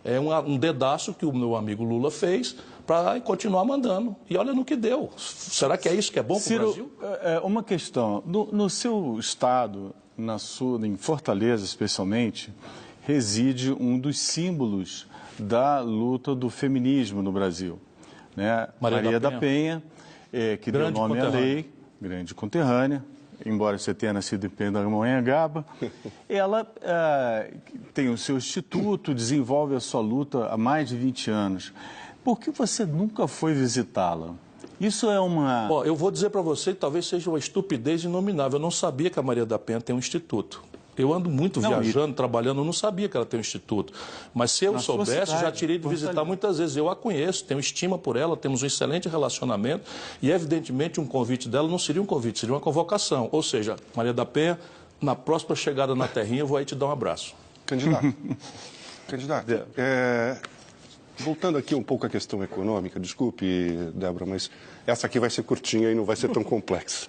C: É um dedaço que o meu amigo Lula fez para continuar mandando. E olha no que deu. Será que é isso que é bom para o Brasil?
B: Uma questão. No seu estado, em Fortaleza especialmente, reside um dos símbolos da luta do feminismo no Brasil. Né? Maria da Penha, que deu nome à lei, grande conterrânea. Embora você tenha nascido em Pindamonhangaba, ela tem o seu instituto, desenvolve a sua luta há mais de 20 anos. Por que você nunca foi visitá-la? Isso é uma...
C: Eu vou dizer para você, talvez seja uma estupidez inominável. Eu não sabia que a Maria da Penha tem um instituto. Eu ando muito viajando, trabalhando, eu não sabia que ela tem um instituto. Mas se eu soubesse, já teria de visitar muitas vezes. Eu a conheço, tenho estima por ela, temos um excelente relacionamento e, evidentemente, um convite dela não seria um convite, seria uma convocação. Ou seja, Maria da Penha, na próxima chegada na terrinha, eu vou aí te dar um abraço.
F: Candidato, voltando aqui um pouco à questão econômica, desculpe, Débora, mas essa aqui vai ser curtinha e não vai ser tão complexa.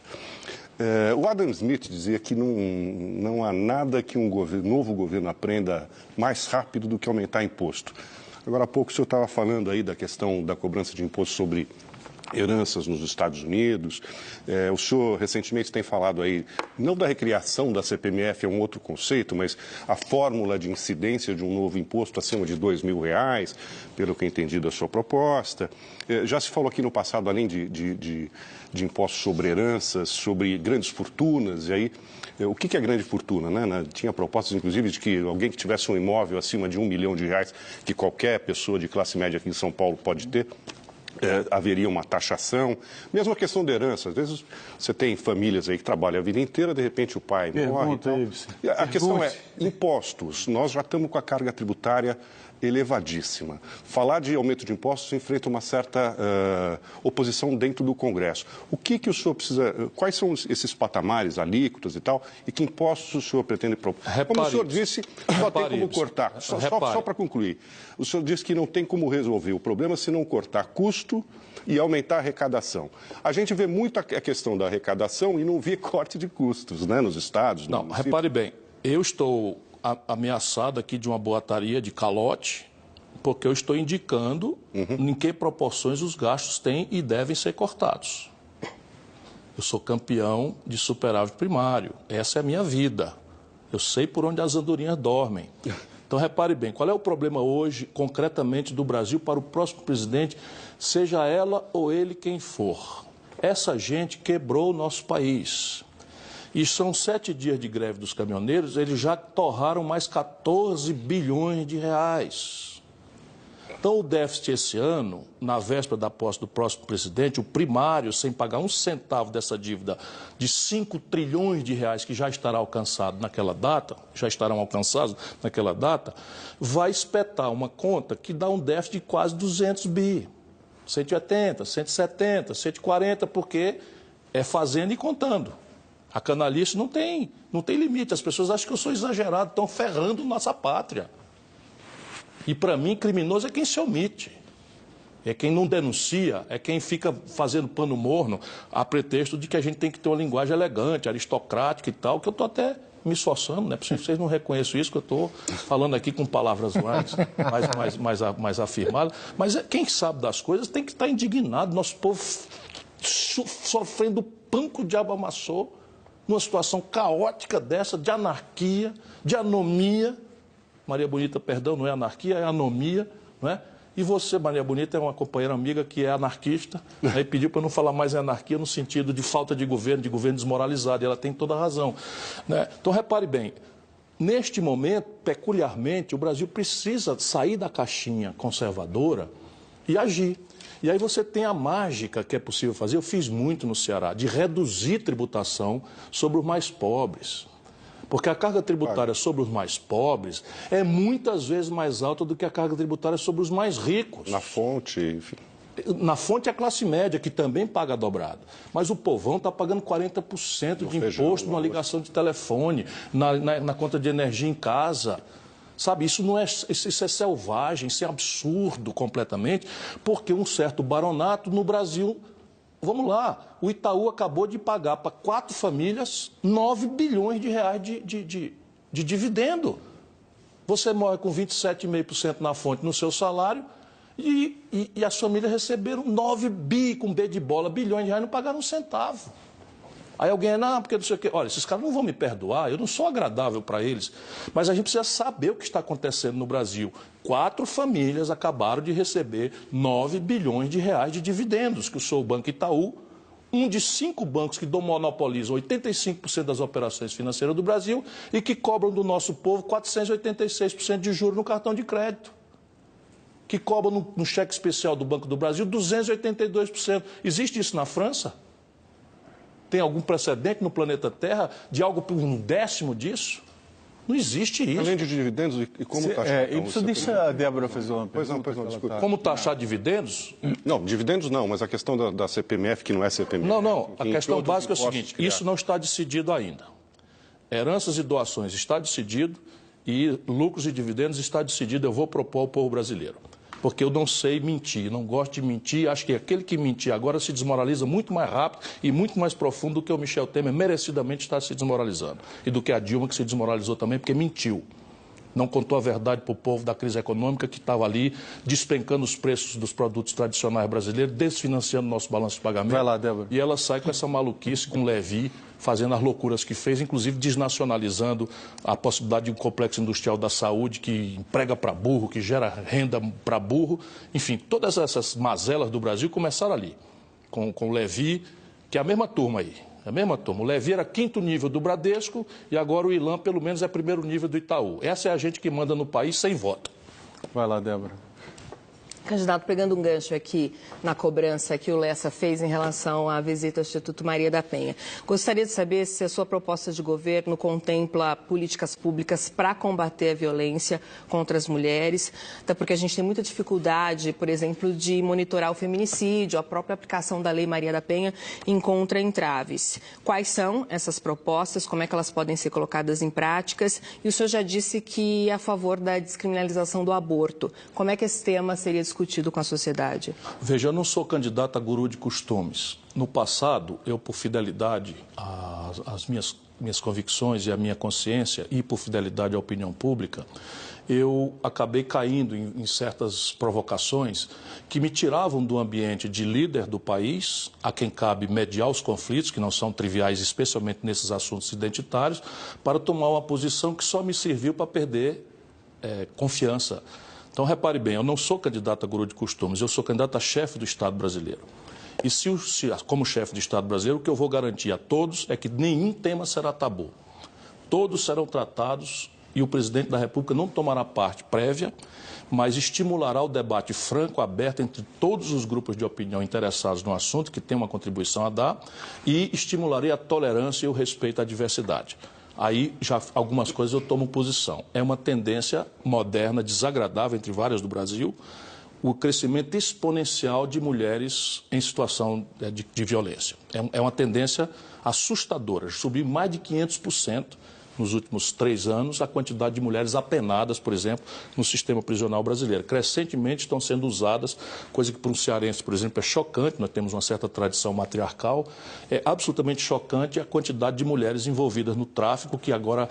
F: O Adam Smith dizia que não há nada que um novo governo aprenda mais rápido do que aumentar imposto. Agora há pouco o senhor estava falando aí da questão da cobrança de imposto sobre heranças nos Estados Unidos. O senhor recentemente tem falado aí, não da recriação da CPMF, é um outro conceito, mas a fórmula de incidência de um novo imposto acima de R$2.000, pelo que eu entendi da sua proposta. Já se falou aqui no passado, além de impostos sobre heranças, sobre grandes fortunas, e aí, o que é grande fortuna, né? Tinha propostas, inclusive, de que alguém que tivesse um imóvel acima de R$1 milhão, que qualquer pessoa de classe média aqui em São Paulo pode ter, haveria uma taxação. Mesmo a questão da herança, às vezes você tem famílias aí que trabalham a vida inteira, de repente o pai morre. A questão é, impostos, nós já estamos com a carga tributária elevadíssima. Falar de aumento de impostos enfrenta uma certa oposição dentro do Congresso. O que o senhor precisa, quais são esses patamares, alíquotas e tal, e que impostos o senhor pretende propor? Como o senhor disse, só tem como cortar. Só para concluir, o senhor disse que não tem como resolver o problema se não cortar custo e aumentar a arrecadação. A gente vê muito a questão da arrecadação e não vê corte de custos, né, nos estados.
C: Não, repare bem, eu estou ameaçado aqui de uma boataria de calote, porque eu estou indicando em que proporções os gastos têm e devem ser cortados. Eu sou campeão de superávit primário, essa é a minha vida. Eu sei por onde as andorinhas dormem. Então, repare bem, qual é o problema hoje, concretamente, do Brasil para o próximo presidente, seja ela ou ele quem for? Essa gente quebrou o nosso país. E são 7 dias de greve dos caminhoneiros, eles já torraram mais 14 bilhões de reais. Então, o déficit esse ano, na véspera da posse do próximo presidente, o primário, sem pagar um centavo dessa dívida de 5 trilhões de reais que já estará alcançado naquela data, já estarão alcançados naquela data, vai espetar uma conta que dá um déficit de quase 200 bi. 180, 170, 140, porque é fazendo e contando. A canalice não tem limite. As pessoas acham que eu sou exagerado, estão ferrando nossa pátria. E, para mim, criminoso é quem se omite. É quem não denuncia, é quem fica fazendo pano morno a pretexto de que a gente tem que ter uma linguagem elegante, aristocrática e tal, que eu estou até me esforçando, né? Porque vocês não reconhecem isso, que eu estou falando aqui com palavras mais afirmadas. Mas quem sabe das coisas tem que estar indignado. Nosso povo sofrendo o pão que o diabo amassou, numa situação caótica dessa, de anarquia, de anomia. Maria Bonita, perdão, não é anarquia, é anomia, não é? E você, Maria Bonita, é uma companheira amiga que é anarquista, né, e pediu para não falar mais em anarquia no sentido de falta de governo desmoralizado, e ela tem toda a razão, né? Então, repare bem, neste momento, peculiarmente, o Brasil precisa sair da caixinha conservadora e agir. E aí você tem a mágica que é possível fazer, eu fiz muito no Ceará, de reduzir tributação sobre os mais pobres. Porque a carga tributária sobre os mais pobres é muitas vezes mais alta do que a carga tributária sobre os mais ricos.
F: Na fonte, enfim.
C: Na fonte é a classe média, que também paga dobrado. Mas o povão está pagando 40% de imposto numa ligação de telefone, na conta de energia em casa. Sabe, isso é selvagem, isso é absurdo completamente, porque um certo baronato no Brasil... Vamos lá, o Itaú acabou de pagar para 4 famílias 9 bilhões de reais de dividendo. Você morre com 27,5% na fonte no seu salário e as famílias receberam 9 bi, com B de bola, bilhões de reais, não pagaram um centavo. Aí alguém, não, porque não sei o quê. Olha, esses caras não vão me perdoar, eu não sou agradável para eles. Mas a gente precisa saber o que está acontecendo no Brasil. 4 famílias acabaram de receber 9 bilhões de reais de dividendos, que o Banco Itaú, um de 5 bancos que monopolizam 85% das operações financeiras do Brasil e que cobram do nosso povo 486% de juros no cartão de crédito. Que cobram no cheque especial do Banco do Brasil 282%. Existe isso na França? Tem algum precedente no planeta Terra de algo por 1/10 disso? Não existe isso.
F: Além de dividendos, e como taxar?
B: Deixa a Débora fazer uma pergunta.
F: Pois não, desculpa.
C: Como taxar dividendos?
F: Não, dividendos não, mas a questão da CPMF, que não é CPMF.
C: Não, a questão básica é o seguinte, isso não está decidido ainda. Heranças e doações está decidido e lucros e dividendos está decidido, eu vou propor ao povo brasileiro. Porque eu não sei mentir, não gosto de mentir, acho que aquele que mentir agora se desmoraliza muito mais rápido e muito mais profundo do que o Michel Temer merecidamente está se desmoralizando. E do que a Dilma, que se desmoralizou também porque mentiu. Não contou a verdade para o povo da crise econômica que estava ali despencando os preços dos produtos tradicionais brasileiros, desfinanciando nosso balanço de pagamento.
B: Vai lá, Débora.
C: E ela sai com essa maluquice, com Levi, fazendo as loucuras que fez, inclusive desnacionalizando a possibilidade de um complexo industrial da saúde que emprega para burro, que gera renda para burro. Enfim, todas essas mazelas do Brasil começaram ali, com o Levi, que é a mesma turma aí. É a mesma turma. O Levi era 5º nível do Bradesco e agora o Ilan, pelo menos, é 1º nível do Itaú. Essa é a gente que manda no país sem voto.
B: Vai lá, Débora.
D: Candidato, pegando um gancho aqui na cobrança que o Lessa fez em relação à visita ao Instituto Maria da Penha, gostaria de saber se a sua proposta de governo contempla políticas públicas para combater a violência contra as mulheres, até porque a gente tem muita dificuldade, por exemplo, de monitorar o feminicídio, a própria aplicação da Lei Maria da Penha encontra entraves. Quais são essas propostas, como é que elas podem ser colocadas em práticas? E o senhor já disse que é a favor da descriminalização do aborto. Como é que esse tema seria discutido com a sociedade?
C: Veja, eu não sou candidato a guru de costumes. No passado, eu, por fidelidade às minhas convicções e à minha consciência e por fidelidade à opinião pública, eu acabei caindo em certas provocações que me tiravam do ambiente de líder do país, a quem cabe mediar os conflitos, que não são triviais, especialmente nesses assuntos identitários, para tomar uma posição que só me serviu para perder confiança. Então, repare bem, eu não sou candidato a guru de costumes, eu sou candidato a chefe do Estado brasileiro. E como chefe do Estado brasileiro, o que eu vou garantir a todos é que nenhum tema será tabu. Todos serão tratados e o presidente da República não tomará parte prévia, mas estimulará o debate franco, aberto entre todos os grupos de opinião interessados no assunto, que tem uma contribuição a dar, e estimularei a tolerância e o respeito à diversidade. Aí, já algumas coisas eu tomo posição. É uma tendência moderna, desagradável, entre várias do Brasil, o crescimento exponencial de mulheres em situação de violência. É uma tendência assustadora, subir mais de 500% nos últimos 3 anos a quantidade de mulheres apenadas, por exemplo, no sistema prisional brasileiro. Crescentemente estão sendo usadas, coisa que para um cearense, por exemplo, é chocante, nós temos uma certa tradição matriarcal, é absolutamente chocante a quantidade de mulheres envolvidas no tráfico, que agora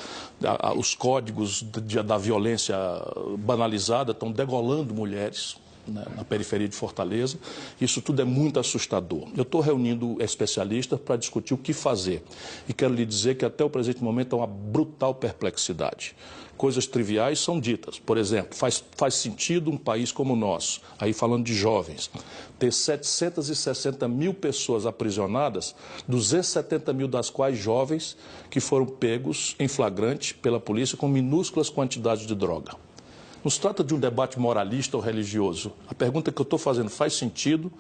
C: os códigos da violência banalizada estão degolando mulheres na periferia de Fortaleza. Isso tudo é muito assustador. Eu estou reunindo especialistas para discutir o que fazer. E quero lhe dizer que até o presente momento é uma brutal perplexidade. Coisas triviais são ditas. Por exemplo, faz sentido um país como o nosso, aí falando de jovens, ter 760 mil pessoas aprisionadas, 270 mil das quais jovens que foram pegos em flagrante pela polícia com minúsculas quantidades de droga. Não se trata de um debate moralista ou religioso. A pergunta que eu estou fazendo, faz sentido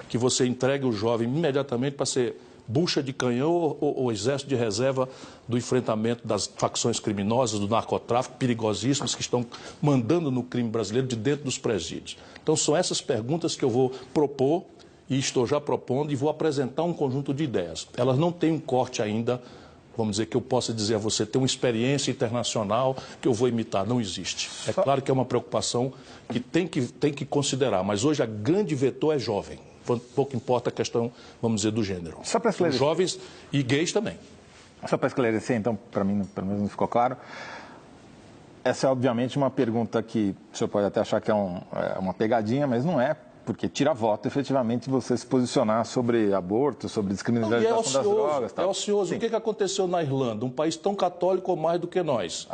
C: que você entregue o jovem imediatamente para ser bucha de canhão ou exército de reserva do enfrentamento das facções criminosas, do narcotráfico, perigosíssimas, que estão mandando no crime brasileiro de dentro dos presídios? Então, são essas perguntas que eu vou propor e estou já propondo e vou apresentar um conjunto de ideias. Elas não têm um corte ainda, vamos dizer, que eu possa dizer a você, ter uma experiência internacional que eu vou imitar. Não existe. É claro que é uma preocupação que tem que considerar, mas hoje a grande vetor é jovem. Pouco importa a questão, vamos dizer, do gênero.
H: Só para esclarecer.
C: Jovens e gays também.
H: Só para esclarecer, então, para mim, pelo menos não ficou claro. Essa é, obviamente, uma pergunta que o senhor pode até achar que é uma pegadinha, mas não é, porque tira voto, efetivamente, você se posicionar sobre aborto, sobre descriminalização das drogas. Tal.
C: É ocioso. Sim. O que aconteceu na Irlanda? Um país tão católico ou mais do que nós.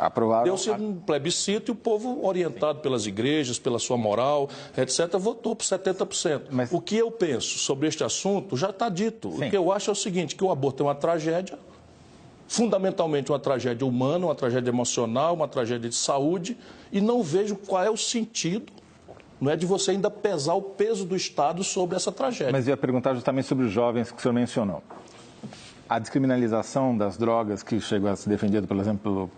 C: Deu-se um plebiscito e o povo, orientado pelas igrejas, pela sua moral, etc., votou por 70%. Mas o que eu penso sobre este assunto já está dito. Sim. O que eu acho é o seguinte, que o aborto é uma tragédia, fundamentalmente uma tragédia humana, uma tragédia emocional, uma tragédia de saúde, e não vejo qual é o sentido. Não é de você ainda pesar o peso do Estado sobre essa tragédia.
H: Mas eu ia perguntar justamente sobre os jovens que o senhor mencionou. A descriminalização das drogas que chegou a ser defendida, por exemplo, pelo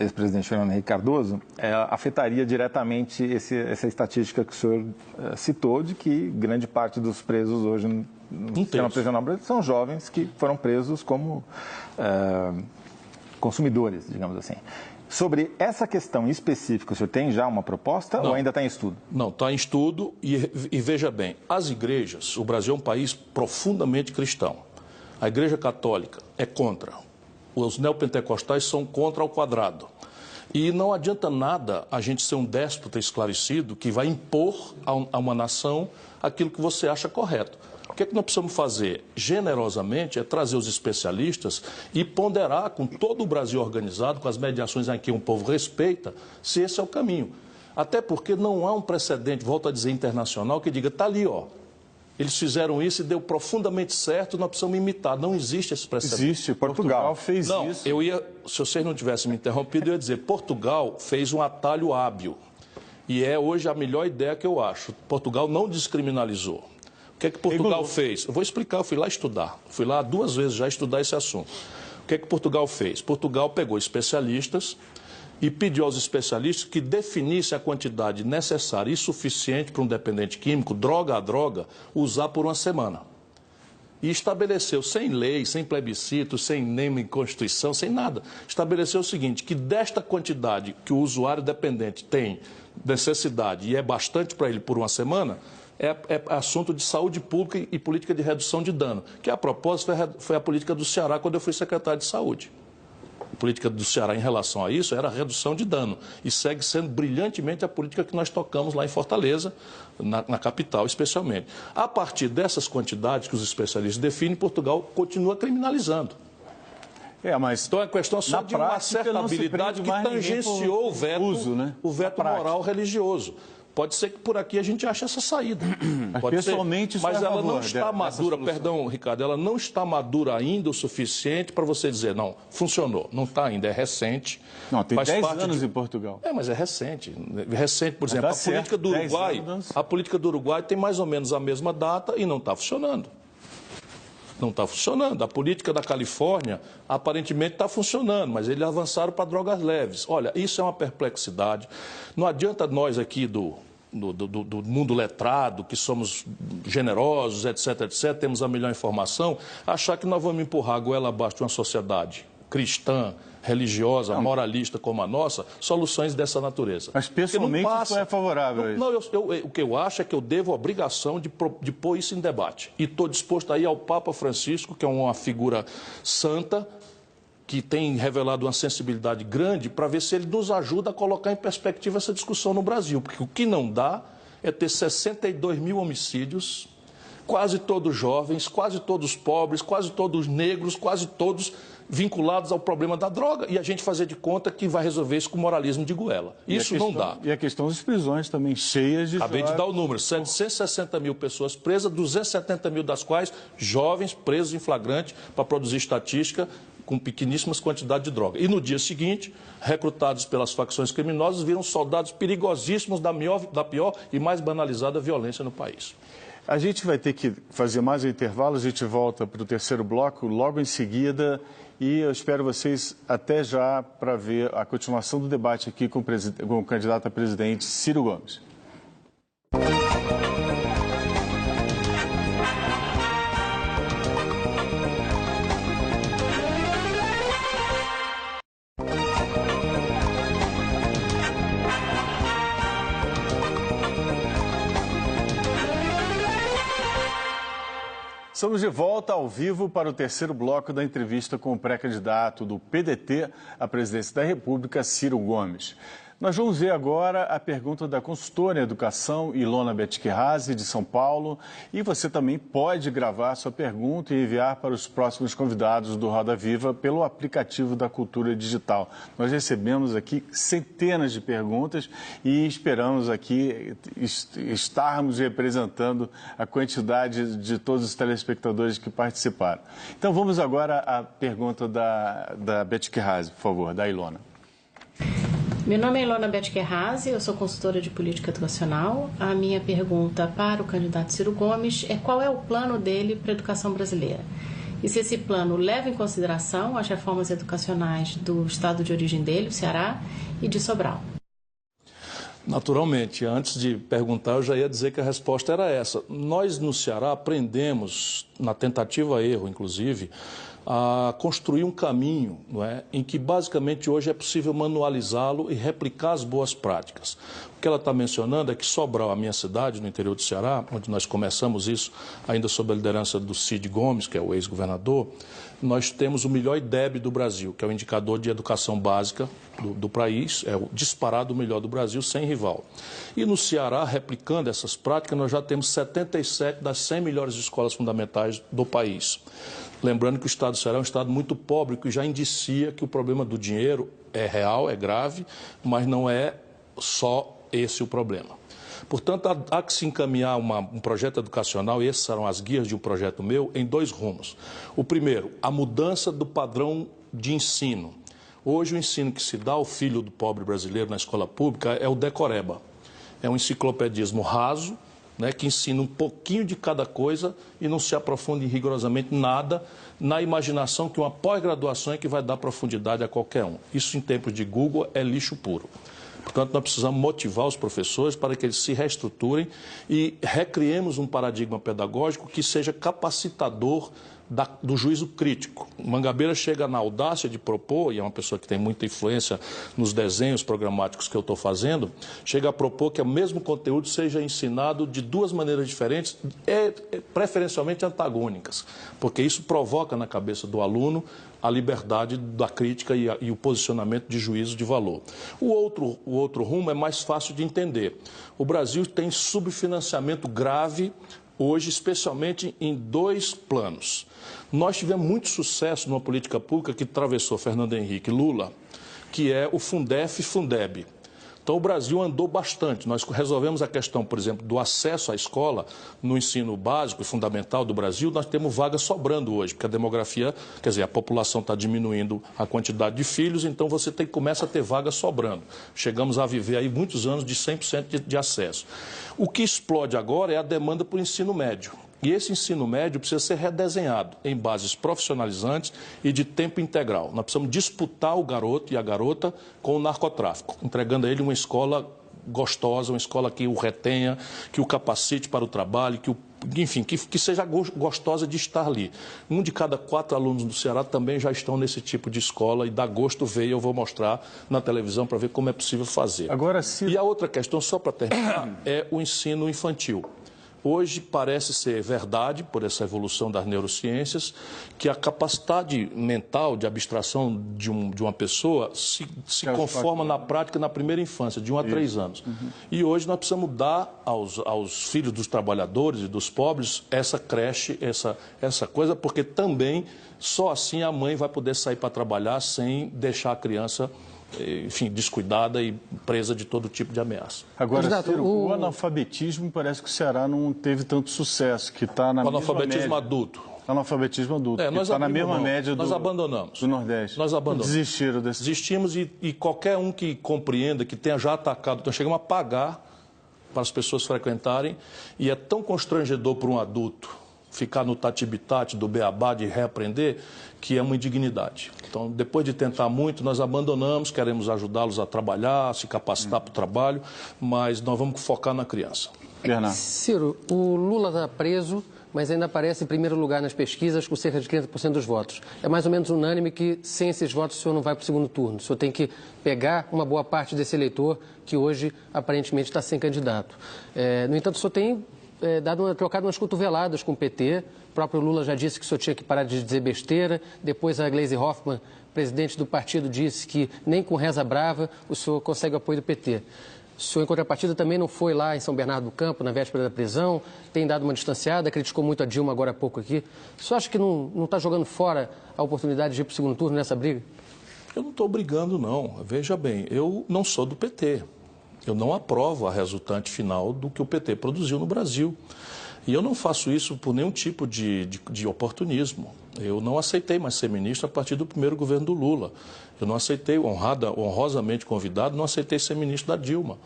H: ex-presidente Fernando Henrique Cardoso, afetaria diretamente essa estatística que o senhor citou, de que grande parte dos presos hoje no sistema prisional brasileiro são jovens que foram presos como consumidores, digamos assim. Sobre essa questão específica, o senhor tem já uma proposta ou ainda está em estudo? Não,
C: está em estudo e veja bem, as igrejas, o Brasil é um país profundamente cristão. A Igreja Católica é contra, os neopentecostais são contra ao quadrado. E não adianta nada a gente ser um déspota esclarecido que vai impor a uma nação aquilo que você acha correto. O que é que nós precisamos fazer? Generosamente, é trazer os especialistas e ponderar com todo o Brasil organizado, com as mediações em que um povo respeita, se esse é o caminho. Até porque não há um precedente, volto a dizer, internacional, que diga, está ali, ó. Eles fizeram isso e deu profundamente certo, nós precisamos imitar. Não existe esse precedente.
B: Existe, Portugal fez
C: não,
B: isso.
C: Se vocês não tivessem me interrompido, eu ia dizer, Portugal fez um atalho hábil. E é hoje a melhor ideia que eu acho. Portugal não descriminalizou. O que é que Portugal fez? Eu vou explicar, eu fui lá estudar. Fui lá 2 vezes já estudar esse assunto. O que é que Portugal fez? Portugal pegou especialistas e pediu aos especialistas que definissem a quantidade necessária e suficiente para um dependente químico, droga a droga, usar por uma semana. E estabeleceu, sem lei, sem plebiscito, sem nem Constituição, sem nada, estabeleceu o seguinte, que desta quantidade que o usuário dependente tem necessidade e é bastante para ele por uma semana, é assunto de saúde pública e política de redução de dano, que a propósito foi a política do Ceará quando eu fui secretário de saúde. A política do Ceará em relação a isso era a redução de dano e segue sendo brilhantemente a política que nós tocamos lá em Fortaleza, na capital especialmente. A partir dessas quantidades que os especialistas definem, Portugal continua criminalizando.
B: Mas
C: então é questão só de uma certa habilidade que tangenciou o veto, o veto moral religioso. Pode ser que por aqui a gente ache essa saída. Pode
B: pessoalmente,
C: ser. Mas ela não está madura,
B: solução.
C: perdão, Ricardo, ela não está madura ainda o suficiente para você dizer, não, funcionou. Não está ainda, é recente.
B: Não, tem 10 anos em Portugal.
C: Mas é recente. Recente, por exemplo, a política do Uruguai tem mais ou menos a mesma data e não está funcionando. Não está funcionando. A política da Califórnia aparentemente está funcionando, mas eles avançaram para drogas leves. Olha, isso é uma perplexidade. Não adianta nós aqui do mundo letrado, que somos generosos, etc., etc., temos a melhor informação, achar que nós vamos empurrar a goela abaixo de uma sociedade cristã, religiosa, moralista como a nossa, soluções dessa natureza.
B: Mas pessoalmente isso é favorável.
C: O que eu acho é que eu devo a obrigação de pôr isso em debate. E estou disposto a ir ao Papa Francisco, que é uma figura santa, que tem revelado uma sensibilidade grande, para ver se ele nos ajuda a colocar em perspectiva essa discussão no Brasil. Porque o que não dá é ter 62 mil homicídios, quase todos jovens, quase todos pobres, quase todos negros, quase todos vinculados ao problema da droga, e a gente fazer de conta que vai resolver isso com moralismo de goela. Isso não dá.
B: E a questão das prisões também, cheias de
C: Acabei de dar o número, 760 mil pessoas presas, 270 mil das quais jovens presos em flagrante para produzir estatística com pequeníssimas quantidades de droga. E no dia seguinte, recrutados pelas facções criminosas, viram soldados perigosíssimos da pior e mais banalizada violência no país.
B: A gente vai ter que fazer mais um intervalo, a gente volta para o terceiro bloco logo em seguida e eu espero vocês até já para ver a continuação do debate aqui com o candidato a presidente Ciro Gomes. Estamos de volta ao vivo para o terceiro bloco da entrevista com o pré-candidato do PDT à presidência da República, Ciro Gomes. Nós vamos ver agora a pergunta da consultora em educação, Ilona Betchkirazi, de São Paulo. E você também pode gravar sua pergunta e enviar para os próximos convidados do Roda Viva pelo aplicativo da Cultura Digital. Nós recebemos aqui centenas de perguntas e esperamos aqui estarmos representando a quantidade de todos os telespectadores que participaram. Então vamos agora à pergunta da Betchkirazi, por favor, da Ilona.
J: Meu nome é Ilona Betchkirazi, eu sou consultora de política educacional. A minha pergunta para o candidato Ciro Gomes é qual é o plano dele para a educação brasileira? E se esse plano leva em consideração as reformas educacionais do estado de origem dele, o Ceará, e de Sobral?
C: Naturalmente, antes de perguntar, eu já ia dizer que a resposta era essa. Nós, no Ceará, aprendemos, na tentativa-erro, inclusive, a construir um caminho, não é, em que basicamente hoje é possível manualizá-lo e replicar as boas práticas. O que ela está mencionando é que Sobral, a minha cidade, no interior do Ceará, onde nós começamos isso, ainda sob a liderança do Cid Gomes, que é o ex-governador, nós temos o melhor IDEB do Brasil, que é o indicador de educação básica do país, é o disparado melhor do Brasil, sem rival. E no Ceará, replicando essas práticas, nós já temos 77 das 100 melhores escolas fundamentais do país. Lembrando que o estado do Ceará é um estado muito pobre, que já indicia que o problema do dinheiro é real, é grave, mas não é só esse o problema. Portanto, há que se encaminhar um projeto educacional, e essas serão as guias de um projeto meu, em dois rumos. O primeiro, a mudança do padrão de ensino. Hoje, o ensino que se dá ao filho do pobre brasileiro na escola pública é o decoreba. É um enciclopedismo raso, né, que ensina um pouquinho de cada coisa e não se aprofunda em rigorosamente nada na imaginação que uma pós-graduação é que vai dar profundidade a qualquer um. Isso, em tempos de Google, é lixo puro. Portanto, nós precisamos motivar os professores para que eles se reestruturem e recriemos um paradigma pedagógico que seja capacitador do juízo crítico. Mangabeira chega na audácia de propor, e é uma pessoa que tem muita influência nos desenhos programáticos que eu estou fazendo, chega a propor que o mesmo conteúdo seja ensinado de duas maneiras diferentes, preferencialmente antagônicas, porque isso provoca na cabeça do aluno a liberdade da crítica e o posicionamento de juízo de valor. O outro rumo é mais fácil de entender. O Brasil tem subfinanciamento grave hoje, especialmente em dois planos. Nós tivemos muito sucesso numa política pública que atravessou Fernando Henrique e Lula, que é o Fundef e Fundeb. Então, o Brasil andou bastante. Nós resolvemos a questão, por exemplo, do acesso à escola no ensino básico e fundamental do Brasil. Nós temos vagas sobrando hoje, porque a demografia, quer dizer, a população está diminuindo a quantidade de filhos, então você começa a ter vagas sobrando. Chegamos a viver aí muitos anos de 100% de acesso. O que explode agora é a demanda por ensino médio. E esse ensino médio precisa ser redesenhado em bases profissionalizantes e de tempo integral. Nós precisamos disputar o garoto e a garota com o narcotráfico, entregando a ele uma escola gostosa, uma escola que o retenha, que o capacite para o trabalho, enfim, que seja gostosa de estar ali. 1 de cada 4 alunos do Ceará também já estão nesse tipo de escola e dá gosto ver, eu vou mostrar na televisão para ver como é possível fazer.
B: Agora,
C: E a outra questão, só para terminar, é o ensino infantil. Hoje parece ser verdade, por essa evolução das neurociências, que a capacidade mental de abstração de uma pessoa se conforma na prática na primeira infância, de 1 a 3 anos. E hoje nós precisamos dar aos filhos dos trabalhadores e dos pobres essa creche, essa coisa, porque também só assim a mãe vai poder sair para trabalhar sem deixar a criança, enfim, descuidada e presa de todo tipo de ameaça.
B: Agora, Ciro, o analfabetismo parece que o Ceará não teve tanto sucesso, que está na mesma média.
C: Analfabetismo adulto.
B: Analfabetismo adulto, que
C: nós
B: está na mesma média
C: nós abandonamos.
B: do Nordeste.
C: Nós abandonamos.
B: Desistiram desse...
C: Desistimos e qualquer um que compreenda, que tenha já atacado, então chegamos a pagar para as pessoas frequentarem, e é tão constrangedor para um adulto ficar no tati-bitate do beabá de reaprender, que é uma indignidade. Então, depois de tentar muito, nós abandonamos, queremos ajudá-los a trabalhar, a se capacitar para o trabalho, mas nós vamos focar na criança.
B: Bernardo.
I: Ciro, o Lula está preso, mas ainda aparece em primeiro lugar nas pesquisas com cerca de 30% dos votos. É mais ou menos unânime que sem esses votos o senhor não vai para o segundo turno. O senhor tem que pegar uma boa parte desse eleitor que hoje aparentemente está sem candidato. No entanto, o senhor tem trocado umas cotoveladas com o PT. O próprio Lula já disse que o senhor tinha que parar de dizer besteira. Depois a Gleisi Hoffmann, presidente do partido, disse que nem com reza brava o senhor consegue o apoio do PT. O senhor, em contrapartida, também não foi lá em São Bernardo do Campo, na véspera da prisão, tem dado uma distanciada, criticou muito a Dilma agora há pouco aqui. O senhor acha que não está jogando fora a oportunidade de ir para o segundo turno nessa briga?
C: Eu não estou brigando, não. Veja bem, eu não sou do PT. Eu não aprovo a resultante final do que o PT produziu no Brasil. E eu não faço isso por nenhum tipo de oportunismo. Eu não aceitei mais ser ministro a partir do primeiro governo do Lula. Eu não aceitei, honrosamente convidado, não aceitei ser ministro da Dilma.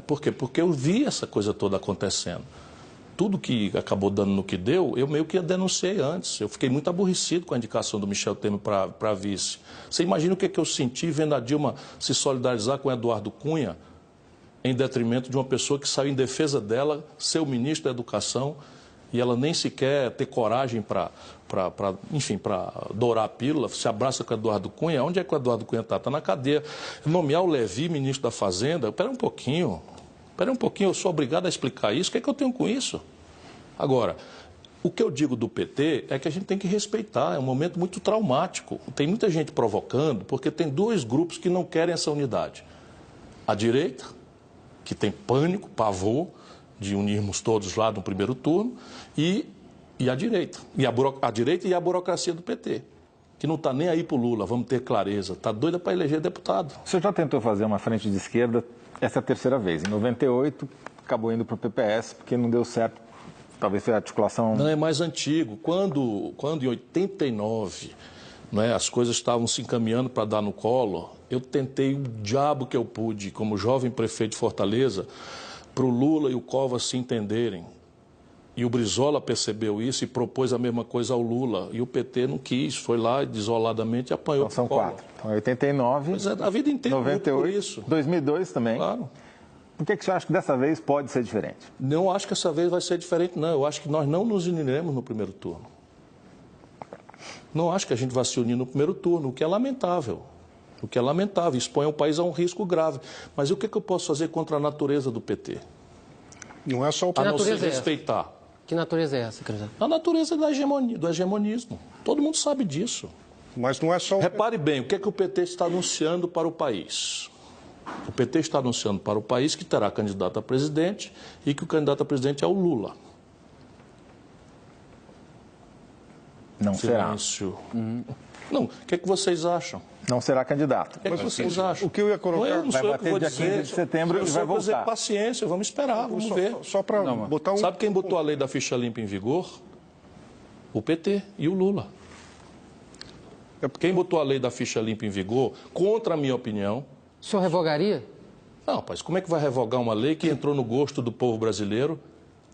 C: Por quê? Porque eu vi essa coisa toda acontecendo. Tudo que acabou dando no que deu, eu meio que denunciei antes. Eu fiquei muito aborrecido com a indicação do Michel Temer para vice. Você imagina o que eu senti vendo a Dilma se solidarizar com o Eduardo Cunha, em detrimento de uma pessoa que saiu em defesa dela, ser o ministro da Educação, e ela nem sequer ter coragem para dourar a pílula, se abraça com o Eduardo Cunha. Onde é que o Eduardo Cunha está? Está na cadeia. Nomear o Levi, ministro da Fazenda, espera um pouquinho, eu sou obrigado a explicar isso, o que é que eu tenho com isso? Agora, o que eu digo do PT é que a gente tem que respeitar, é um momento muito traumático. Tem muita gente provocando, porque tem 2 grupos que não querem essa unidade. A direita, que tem pânico, pavor de unirmos todos lá no primeiro turno, e a direita. A direita e a burocracia do PT, que não está nem aí para o Lula, vamos ter clareza, está doida para eleger deputado.
H: O senhor já tentou fazer uma frente de esquerda, essa é a terceira vez. Em 98, acabou indo para o PPS, porque não deu certo, talvez foi a articulação...
C: Não, é mais antigo. Quando em 89, as coisas estavam se encaminhando para dar no colo, eu tentei o diabo que eu pude, como jovem prefeito de Fortaleza, para o Lula e o Covas se entenderem. E o Brizola percebeu isso e propôs a mesma coisa ao Lula. E o PT não quis, foi lá isoladamente e apanhou.
H: Então, são 4. Então, 89,
C: mas a vida inteira
H: 98,
C: por isso.
H: 2002 também.
C: Claro.
H: Por que o senhor acha que dessa vez pode ser diferente?
C: Não acho que essa vez vai ser diferente, não. Eu acho que nós não nos uniremos no primeiro turno. Não acho que a gente vai se unir no primeiro turno, o que é lamentável. O que é lamentável, expõe o país a um risco grave. Mas o que eu posso fazer contra a natureza do PT?
F: Não é só o
C: a não se respeitar.
I: Que natureza é essa, candidato?
C: A natureza do hegemonismo. Todo mundo sabe disso.
F: Mas não é só o...
C: Repare bem, o que é que o PT está anunciando para o país? O PT está anunciando para o país que terá candidato a presidente e que o candidato a presidente é o Lula.
H: Não
C: Silêncio. Não, o que é que vocês acham?
H: Não será candidato.
C: O que é que vocês acham?
F: O que eu ia colocar...
C: Eu não
H: vai
C: sou eu que
H: bater
C: vou
H: dia
C: dizer.
H: 15 de setembro e vai
C: Eu vou dizer
H: voltar.
C: paciência, vamos esperar, vamos ver.
F: Só para botar um...
C: Sabe quem botou a lei da ficha limpa em vigor? O PT e o Lula. Quem botou a lei da ficha limpa em vigor, contra a minha opinião...
I: O senhor revogaria?
C: Não, rapaz, como é que vai revogar uma lei que entrou no gosto do povo brasileiro?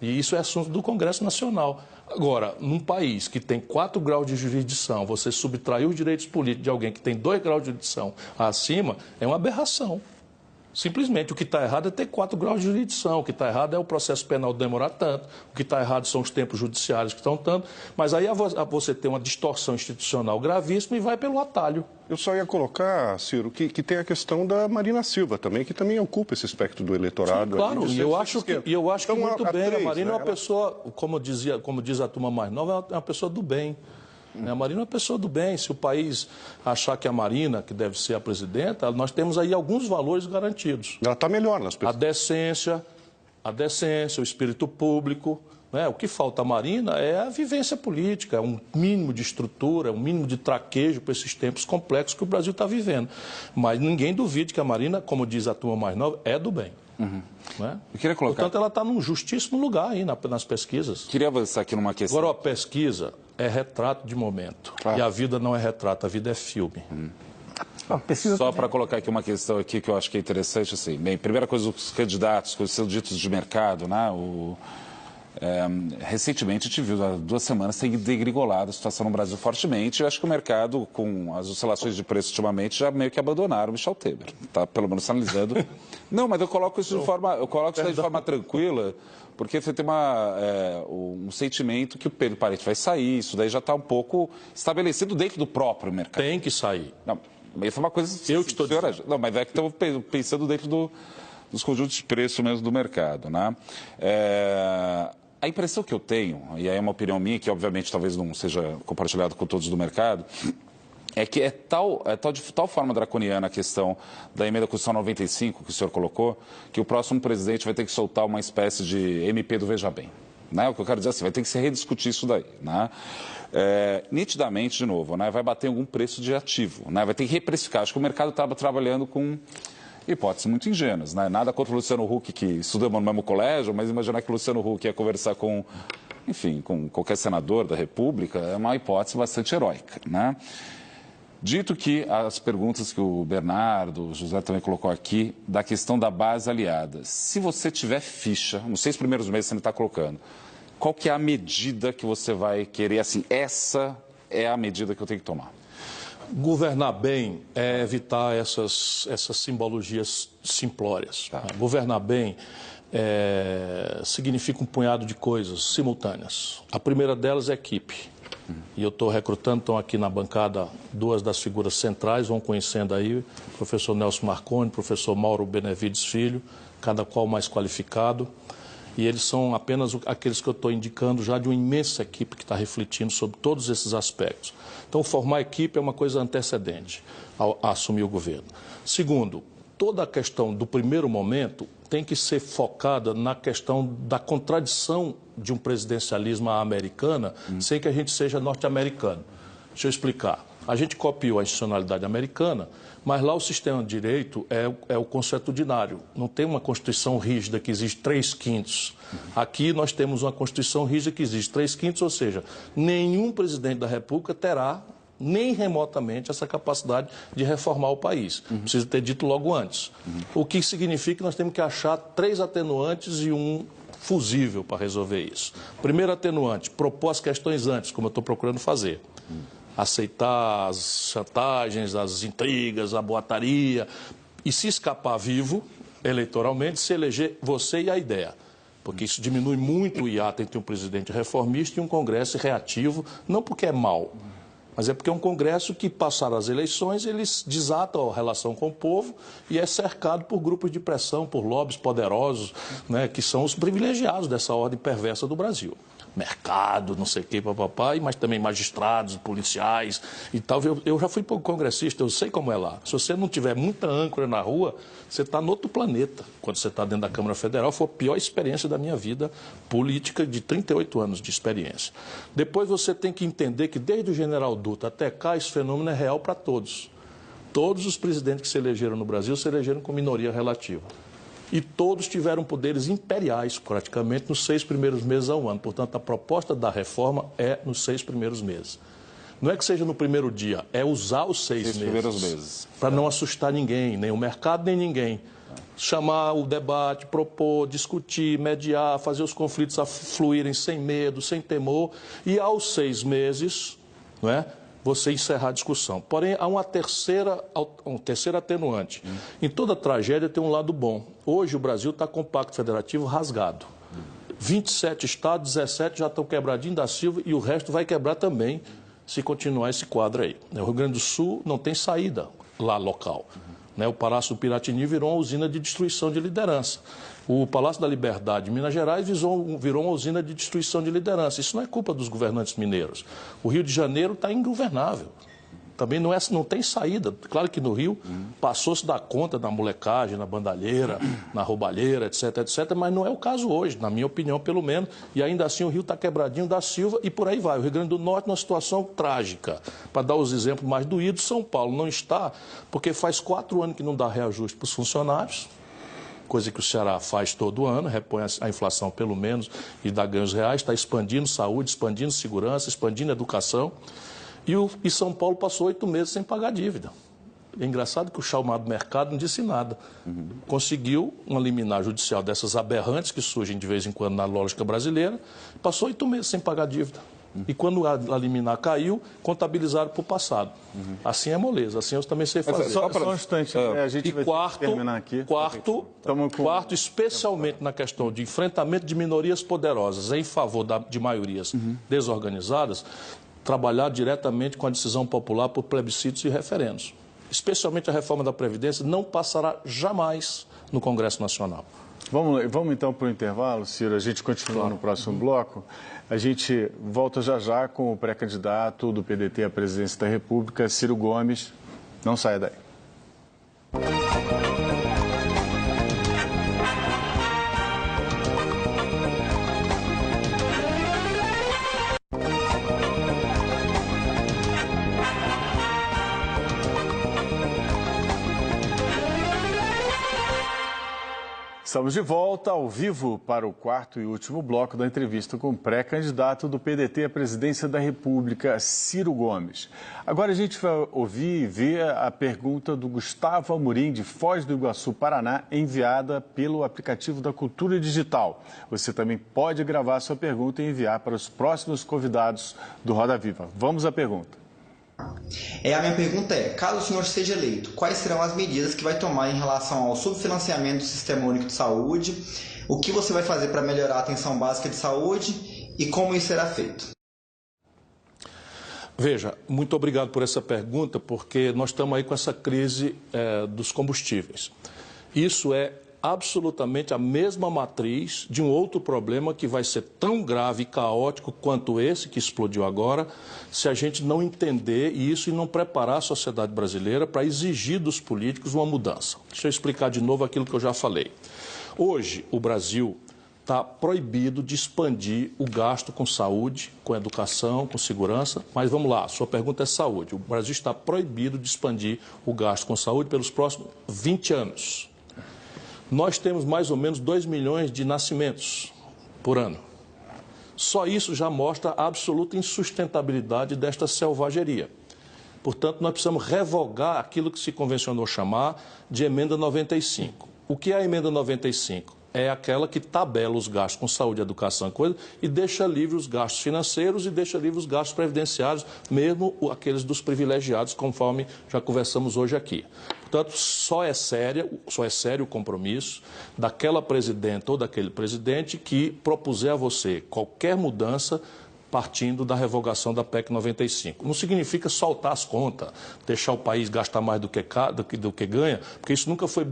C: E isso é assunto do Congresso Nacional. Agora, num país que tem 4 graus de jurisdição, você subtrair os direitos políticos de alguém que tem 2 graus de jurisdição acima, é uma aberração. Simplesmente, o que está errado é ter 4 graus de jurisdição, o que está errado é o processo penal demorar tanto, o que está errado são os tempos judiciários que estão tanto, mas aí você tem uma distorção institucional gravíssima e vai pelo atalho.
F: Eu só ia colocar, Ciro, que tem a questão da Marina Silva também, que também ocupa esse espectro do eleitorado.
C: Sim, claro, e eu acho que
F: então,
C: muito bem.
F: três,
C: A Marina é uma
F: né?
C: pessoa, como diz a turma mais nova, é uma pessoa do bem. A Marina é uma pessoa do bem. Se o país achar que a Marina, que deve ser a presidenta, nós temos aí alguns valores garantidos.
F: Ela está melhor nas pessoas.
C: A decência, o espírito público. Né? O que falta à Marina é a vivência política, um mínimo de estrutura, um mínimo de traquejo para esses tempos complexos que o Brasil está vivendo. Mas ninguém duvide que a Marina, como diz a turma mais nova, é do bem. Né?
G: Eu queria colocar...
C: Portanto, ela está num justíssimo lugar aí nas pesquisas.
G: Queria avançar aqui numa questão.
C: Agora, a pesquisa é retrato de momento.
F: Claro.
C: E a vida não é retrato, a vida é filme.
G: Só para colocar aqui uma questão aqui que eu acho que é interessante, assim, bem, primeira coisa, os candidatos, coisas são ditos de mercado, né? Recentemente a gente viu, há 2 semanas, tem degringolado a situação no Brasil fortemente. Eu acho que o mercado, com as oscilações de preço ultimamente, já meio que abandonaram o Michel Temer. Tá, pelo menos analisando. Não, mas eu coloco isso de forma tranquila, porque você tem um sentimento que o Pedro Parente vai sair, isso daí já está um pouco estabelecido dentro do próprio mercado.
C: Tem que sair.
G: Não, mas isso é uma coisa...
C: Eu que estou dizendo.
G: Não, mas é que estamos pensando dentro dos conjuntos de preço mesmo do mercado, né? A impressão que eu tenho, e aí é uma opinião minha, que obviamente talvez não seja compartilhada com todos do mercado, é que de tal forma draconiana a questão da emenda Constitucional 95, que o senhor colocou, que o próximo presidente vai ter que soltar uma espécie de MP do Veja Bem. Né? O que eu quero dizer é assim, vai ter que se rediscutir isso daí. Né? Nitidamente, de novo, né? Vai bater em algum preço de ativo, né? Vai ter que reprecificar. Acho que o mercado estava trabalhando com... hipóteses muito ingênuas, né? Nada contra o Luciano Huck, que estudamos no mesmo colégio, mas imaginar que o Luciano Huck ia conversar com qualquer senador da República é uma hipótese bastante heróica, né? Dito que as perguntas que o Bernardo, o José também colocou aqui, da questão da base aliada. Se você tiver ficha, nos 6 primeiros meses que você está colocando, qual que é a medida que você vai querer, assim, essa é a medida que eu tenho que tomar?
C: Governar bem é evitar essas simbologias simplórias. Tá. Governar bem significa um punhado de coisas simultâneas. A primeira delas é equipe. E eu estou recrutando, estão aqui na bancada 2 das figuras centrais, vão conhecendo aí, o professor Nelson Marconi, o professor Mauro Benevides Filho, cada qual mais qualificado. E eles são apenas aqueles que eu estou indicando já de uma imensa equipe que está refletindo sobre todos esses aspectos. Então, formar equipe é uma coisa antecedente a assumir o governo. Segundo, toda a questão do primeiro momento tem que ser focada na questão da contradição de um presidencialismo à americana, sem que a gente seja norte-americano. Deixa eu explicar. A gente copiou a institucionalidade americana, mas lá o sistema de direito é o consuetudinário. Não tem uma Constituição rígida que exige 3/5. Aqui nós temos uma Constituição rígida que exige 3/5, ou seja, nenhum presidente da República terá nem remotamente essa capacidade de reformar o país. Precisa ter dito logo antes. O que significa que nós temos que achar 3 atenuantes e um fusível para resolver isso. Primeiro atenuante, propor as questões antes, como eu estou procurando fazer. Aceitar as chantagens, as intrigas, a boataria e se escapar vivo, eleitoralmente, se eleger você e a ideia. Porque isso diminui muito o hiato entre um presidente reformista e um Congresso reativo, não porque é mau, Mas é porque é um Congresso que, passaram as eleições, eles desatam a relação com o povo e é cercado por grupos de pressão, por lobbies poderosos, né, que são os privilegiados dessa ordem perversa do Brasil. Mercado, não sei o que, papapá, mas também magistrados, policiais e tal. Eu já fui congressista, eu sei como é lá. Se você não tiver muita âncora na rua, você está no outro planeta. Quando você está dentro da Câmara Federal, foi a pior experiência da minha vida política de 38 anos de experiência. Depois você tem que entender que desde o general Dutra até cá, esse fenômeno é real para todos. Todos os presidentes que se elegeram no Brasil se elegeram com minoria relativa. E todos tiveram poderes imperiais, praticamente, nos 6 primeiros meses ao ano. Portanto, a proposta da reforma é nos 6 primeiros meses. Não é que seja no primeiro dia, é usar os 6 meses. Para não assustar ninguém, nem o mercado, nem ninguém. Chamar o debate, propor, discutir, mediar, fazer os conflitos fluírem sem medo, sem temor. E aos 6 meses, não é? Você encerrar a discussão. Porém, há um terceiro atenuante. Em toda tragédia tem um lado bom. Hoje o Brasil está com o Pacto Federativo rasgado. 27 estados, 17 já estão quebradinhos da Silva e o resto vai quebrar também se continuar esse quadro aí. O Rio Grande do Sul não tem saída lá local. O Palácio do Piratini virou uma usina de destruição de liderança. O Palácio da Liberdade, em Minas Gerais, virou uma usina de destruição de liderança. Isso não é culpa dos governantes mineiros. O Rio de Janeiro está ingovernável. Também não tem saída. Claro que no Rio passou-se da conta na molecagem, na bandalheira, na roubalheira, etc., etc., mas não é o caso hoje, na minha opinião, pelo menos. E ainda assim o Rio está quebradinho da Silva e por aí vai. O Rio Grande do Norte numa situação trágica. Para dar os exemplos mais doídos, São Paulo não está, porque faz 4 anos que não dá reajuste para os funcionários, coisa que o Ceará faz todo ano, repõe a inflação pelo menos e dá ganhos reais, está expandindo saúde, expandindo segurança, expandindo educação. E São Paulo passou 8 meses sem pagar dívida. É engraçado que o chamado mercado não disse nada. Conseguiu uma liminar judicial dessas aberrantes que surgem de vez em quando na lógica brasileira, passou 8 meses sem pagar dívida. E quando a liminar caiu, contabilizaram para o passado. Assim é moleza, assim eu também sei fazer.
B: Só um instante, a gente vai terminar aqui.
C: Quarto, especialmente na questão de enfrentamento de minorias poderosas em favor de maiorias desorganizadas, trabalhar diretamente com a decisão popular por plebiscitos e referendos. Especialmente a reforma da Previdência não passará jamais no Congresso Nacional.
B: Vamos então para o intervalo, Ciro. A gente continua no próximo bloco. A gente volta já com o pré-candidato do PDT à presidência da República, Ciro Gomes. Não saia daí. Estamos de volta ao vivo para o 4º e último bloco da entrevista com o pré-candidato do PDT à presidência da República, Ciro Gomes. Agora a gente vai ouvir e ver a pergunta do Gustavo Amorim, de Foz do Iguaçu, Paraná, enviada pelo aplicativo da Cultura Digital. Você também pode gravar sua pergunta e enviar para os próximos convidados do Roda Viva. Vamos à pergunta.
K: A minha pergunta é, caso o senhor seja eleito, quais serão as medidas que vai tomar em relação ao subfinanciamento do Sistema Único de Saúde, o que você vai fazer para melhorar a atenção básica de saúde e como isso será feito?
C: Veja, muito obrigado por essa pergunta, porque nós estamos aí com essa crise dos combustíveis. Isso é absolutamente a mesma matriz de um outro problema que vai ser tão grave e caótico quanto esse que explodiu agora, se a gente não entender isso e não preparar a sociedade brasileira para exigir dos políticos uma mudança. Deixa eu explicar de novo aquilo que eu já falei. Hoje, o Brasil está proibido de expandir o gasto com saúde, com educação, com segurança, mas vamos lá, a sua pergunta é saúde. O Brasil está proibido de expandir o gasto com saúde pelos próximos 20 anos. Nós temos mais ou menos 2 milhões de nascimentos por ano. Só isso já mostra a absoluta insustentabilidade desta selvageria. Portanto, nós precisamos revogar aquilo que se convencionou chamar de emenda 95. O que é a emenda 95? É aquela que tabela os gastos com saúde, educação, coisa, e deixa livre os gastos financeiros e deixa livre os gastos previdenciários, mesmo aqueles dos privilegiados, conforme já conversamos hoje aqui. Portanto, só é sério o compromisso daquela presidenta ou daquele presidente que propuser a você qualquer mudança partindo da revogação da PEC 95. Não significa soltar as contas, deixar o país gastar mais do que ganha, porque isso nunca foi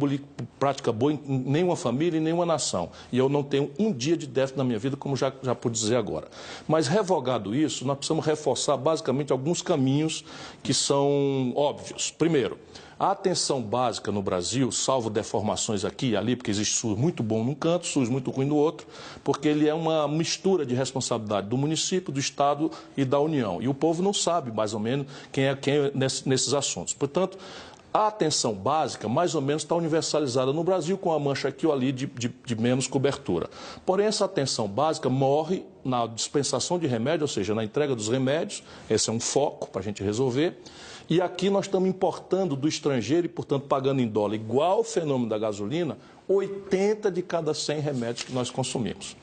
C: prática boa em nenhuma família e nenhuma nação. E eu não tenho um dia de déficit na minha vida, como já pude dizer agora. Mas revogado isso, nós precisamos reforçar basicamente alguns caminhos que são óbvios. Primeiro, a atenção básica no Brasil, salvo deformações aqui e ali, porque existe SUS muito bom num canto, SUS muito ruim no outro, porque ele é uma mistura de responsabilidade do município, do Estado e da União. E o povo não sabe, mais ou menos, quem é nesses assuntos. Portanto, a atenção básica, mais ou menos, está universalizada no Brasil, com a mancha aqui ou ali de menos cobertura. Porém, essa atenção básica morre na dispensação de remédio, ou seja, na entrega dos remédios. Esse é um foco para a gente resolver. E aqui nós estamos importando do estrangeiro e, portanto, pagando em dólar, igual o fenômeno da gasolina, 80 de cada 100 remédios que nós consumimos.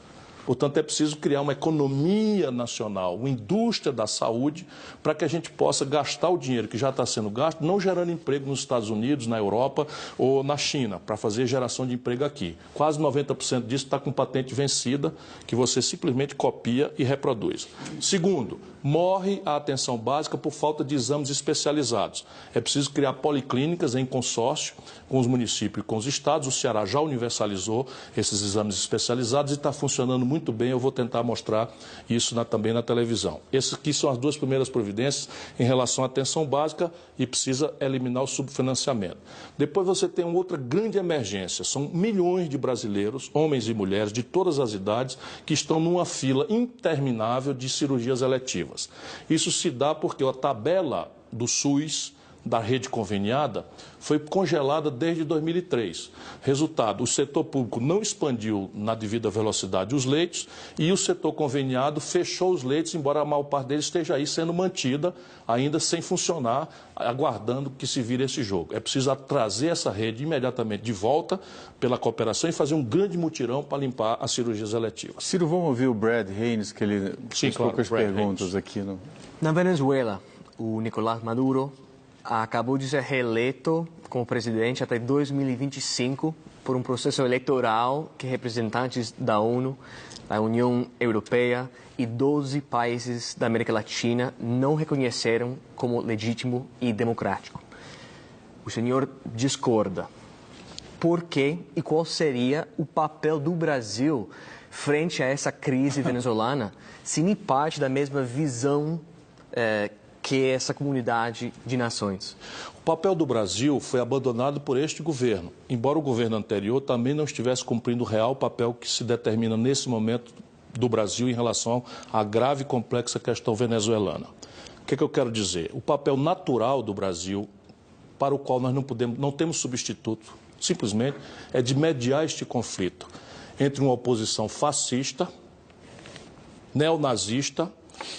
C: Portanto, é preciso criar uma economia nacional, uma indústria da saúde, para que a gente possa gastar o dinheiro que já está sendo gasto, não gerando emprego nos Estados Unidos, na Europa ou na China, para fazer geração de emprego aqui. Quase 90% disso está com patente vencida, que você simplesmente copia e reproduz. Segundo, morre a atenção básica por falta de exames especializados. É preciso criar policlínicas em consórcio com os municípios e com os estados. O Ceará já universalizou esses exames especializados e está funcionando muito bem. Eu vou tentar mostrar isso também na televisão. Essas aqui são as duas primeiras providências em relação à atenção básica e precisa eliminar o subfinanciamento. Depois você tem uma outra grande emergência. São milhões de brasileiros, homens e mulheres de todas as idades, que estão numa fila interminável de cirurgias eletivas. Isso se dá porque a tabela do SUS, da rede conveniada, foi congelada desde 2003. Resultado, o setor público não expandiu na devida velocidade os leitos e o setor conveniado fechou os leitos, embora a maior parte deles esteja aí sendo mantida, ainda sem funcionar, aguardando que se vire esse jogo. É preciso trazer essa rede imediatamente de volta pela cooperação e fazer um grande mutirão para limpar as cirurgias eletivas.
B: Ciro, vamos ouvir o Brad Haynes, que ele fez poucas perguntas aqui. No...
E: Na Venezuela, o Nicolás Maduro acabou de ser reeleito como presidente até 2025 por um processo eleitoral que representantes da ONU, da União Europeia e 12 países da América Latina não reconheceram como legítimo e democrático. O senhor discorda. Por quê e qual seria o papel do Brasil frente a essa crise venezuelana, se nem parte da mesma visão que é essa comunidade de nações?
C: O papel do Brasil foi abandonado por este governo, embora o governo anterior também não estivesse cumprindo o real papel que se determina nesse momento do Brasil em relação à grave e complexa questão venezuelana. O que é que eu quero dizer? O papel natural do Brasil, para o qual nós não temos substituto, simplesmente é de mediar este conflito entre uma oposição fascista, neonazista,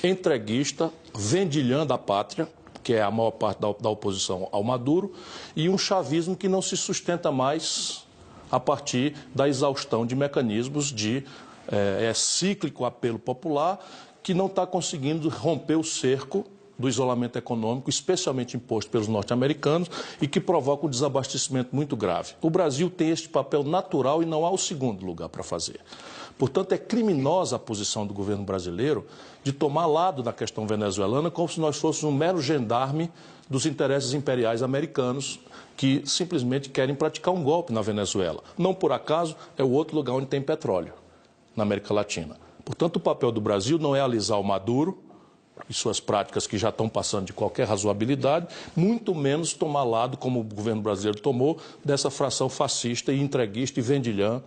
C: entreguista, vendilhando a pátria, que é a maior parte da oposição ao Maduro, e um chavismo que não se sustenta mais a partir da exaustão de mecanismos de cíclico apelo popular, que não está conseguindo romper o cerco do isolamento econômico, especialmente imposto pelos norte-americanos, e que provoca um desabastecimento muito grave. O Brasil tem este papel natural e não há o segundo lugar para fazer. Portanto, é criminosa a posição do governo brasileiro de tomar lado na questão venezuelana como se nós fôssemos um mero gendarme dos interesses imperiais americanos que simplesmente querem praticar um golpe na Venezuela. Não por acaso é o outro lugar onde tem petróleo, na América Latina. Portanto, o papel do Brasil não é alisar o Maduro e suas práticas que já estão passando de qualquer razoabilidade, muito menos tomar lado, como o governo brasileiro tomou, dessa fração fascista e entreguista e vendilhã,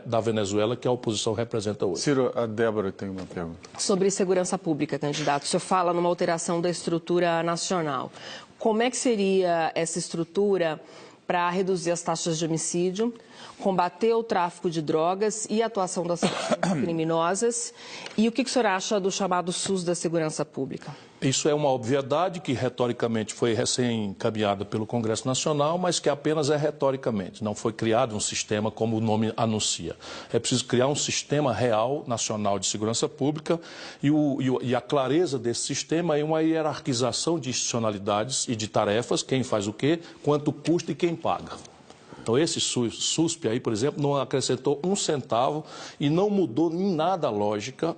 C: da Venezuela, que a oposição representa hoje.
B: Ciro, a Débora tem uma pergunta.
D: Sobre segurança pública, candidato, o senhor fala numa alteração da estrutura nacional. Como é que seria essa estrutura para reduzir as taxas de homicídio, combater o tráfico de drogas e a atuação das facções criminosas? E o que o senhor acha do chamado SUS da segurança pública?
C: Isso é uma obviedade que retoricamente foi recém-encaminhada pelo Congresso Nacional, mas que apenas é retoricamente. Não foi criado um sistema como o nome anuncia. É preciso criar um sistema real, nacional de segurança pública e a clareza desse sistema é uma hierarquização de institucionalidades e de tarefas, quem faz o quê, quanto custa e quem paga. Então, esse SUSP aí, por exemplo, não acrescentou um centavo e não mudou em nada a lógica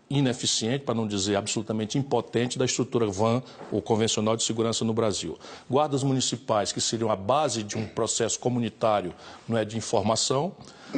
C: ineficiente, para não dizer absolutamente impotente, da estrutura VAN, ou convencional de segurança no Brasil. Guardas municipais, que seriam a base de um processo comunitário, não é, de informação,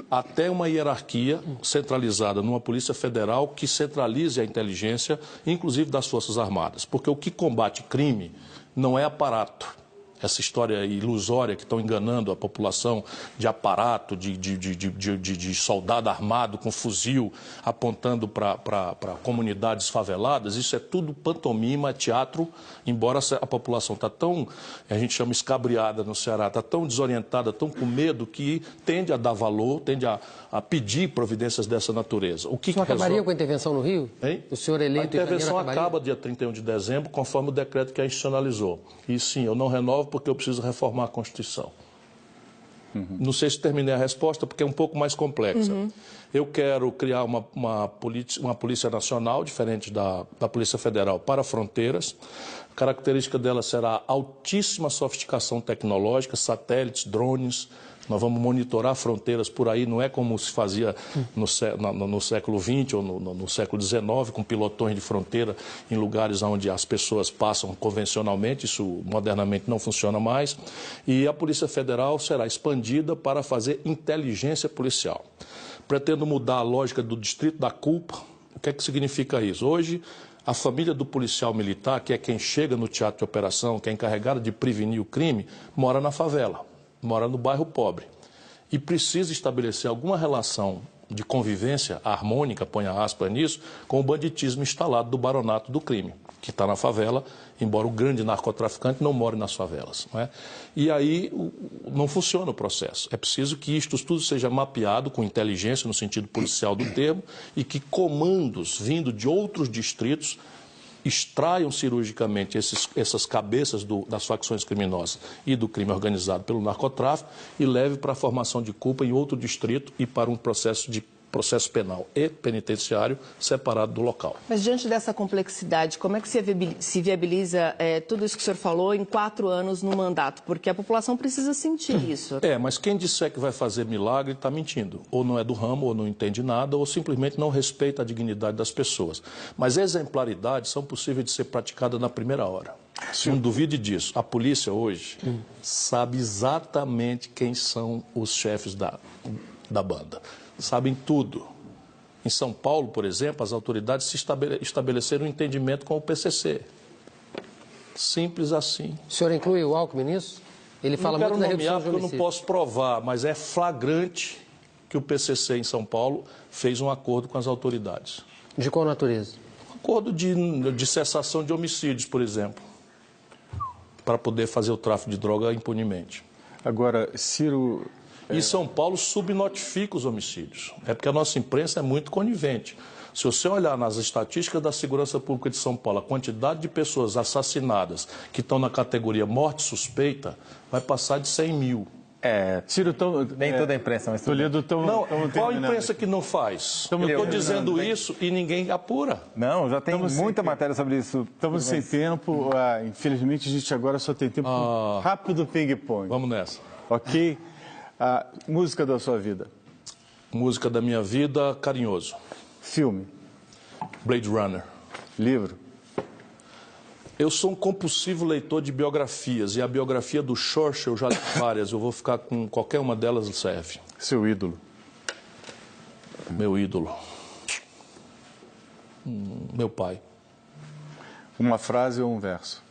C: até uma hierarquia centralizada numa Polícia Federal que centralize a inteligência, inclusive das Forças Armadas. Porque o que combate crime não é aparato. Essa história ilusória que estão enganando a população de aparato, de soldado armado com fuzil apontando para comunidades faveladas, isso é tudo pantomima, é teatro, embora a população está tão, a gente chama escabriada no Ceará, está tão desorientada, tão com medo, que tende a dar valor, tende a pedir providências dessa natureza. O
I: senhor acabaria com a intervenção no Rio?
C: Hein?
I: O senhor eleito em janeiro
C: acabaria? A intervenção acaba dia 31 de dezembro, conforme o decreto que a institucionalizou. E sim, eu não renovo porque eu preciso reformar a Constituição. Não sei se terminei a resposta, porque é um pouco mais complexa. Eu quero criar uma polícia nacional, diferente da Polícia Federal, para fronteiras. A característica dela será altíssima sofisticação tecnológica, satélites, drones. Nós vamos monitorar fronteiras por aí, não é como se fazia no século XX ou no século XIX, com pilotões de fronteira em lugares onde as pessoas passam convencionalmente, isso modernamente não funciona mais. E a Polícia Federal será expandida para fazer inteligência policial. Pretendo mudar a lógica do distrito da culpa. O que é que significa isso? Hoje, a família do policial militar, que é quem chega no teatro de operação, que é encarregada de prevenir o crime, mora na favela. Mora no bairro pobre e precisa estabelecer alguma relação de convivência harmônica, ponha aspas nisso, com o banditismo instalado do baronato do crime, que está na favela, embora o grande narcotraficante não more nas favelas. Não é? E aí não funciona o processo. É preciso que isto tudo seja mapeado com inteligência, no sentido policial do termo, e que comandos vindo de outros distritos extraiam cirurgicamente essas cabeças das facções criminosas e do crime organizado pelo narcotráfico e leve para a formação de culpa em outro distrito e para um processo penal e penitenciário separado do local.
D: Mas diante dessa complexidade, como é que se viabiliza tudo isso que o senhor falou em 4 anos no mandato? Porque a população precisa sentir isso.
C: Mas quem disser que vai fazer milagre está mentindo. Ou não é do ramo, ou não entende nada, ou simplesmente não respeita a dignidade das pessoas. Mas exemplaridades são possíveis de ser praticadas na primeira hora. Não duvide disso. A polícia hoje sabe exatamente quem são os chefes da banda. Sabem tudo. Em São Paulo, por exemplo, as autoridades estabeleceram um entendimento com o PCC. Simples assim.
I: O senhor inclui o Alckmin nisso? Ele fala muito da redução de homicídios.
C: Eu não posso provar, mas é flagrante que o PCC em São Paulo fez um acordo com as autoridades.
I: De qual natureza?
C: Um acordo de cessação de homicídios, por exemplo, para poder fazer o tráfico de droga impunemente.
B: Agora, Ciro...
C: E São Paulo subnotifica os homicídios. É porque a nossa imprensa é muito conivente. Se você olhar nas estatísticas da Segurança Pública de São Paulo, a quantidade de pessoas assassinadas que estão na categoria morte suspeita vai passar de 100 mil.
H: Ciro, nem toda a imprensa, mas
B: Toledo,
C: qual a imprensa que não faz? Eu estou dizendo isso e ninguém apura.
H: Não, já tem muita matéria sobre isso.
B: Estamos sem tempo. Infelizmente, a gente agora só tem tempo rápido ping-pong.
C: Vamos nessa.
B: Ok? A música da sua vida?
C: Música da minha vida, Carinhoso.
B: Filme?
C: Blade Runner.
B: Livro?
C: Eu sou um compulsivo leitor de biografias, e a biografia do Churchill eu já li várias, eu vou ficar com qualquer uma delas serve.
B: Seu ídolo?
C: Meu ídolo? Meu pai.
B: Uma frase ou um verso?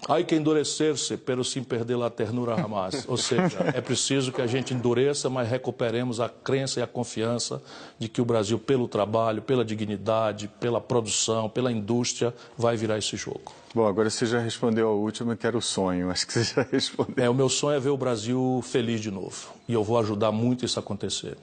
C: Hay que endurecer-se, pero sin perder a ternura jamás. Ou seja, é preciso que a gente endureça, mas recuperemos a crença e a confiança de que o Brasil, pelo trabalho, pela dignidade, pela produção, pela indústria, vai virar esse jogo.
B: Bom, agora você já respondeu a última, que era o sonho. Acho que você já respondeu.
C: O meu sonho é ver o Brasil feliz de novo. E eu vou ajudar muito isso a acontecer.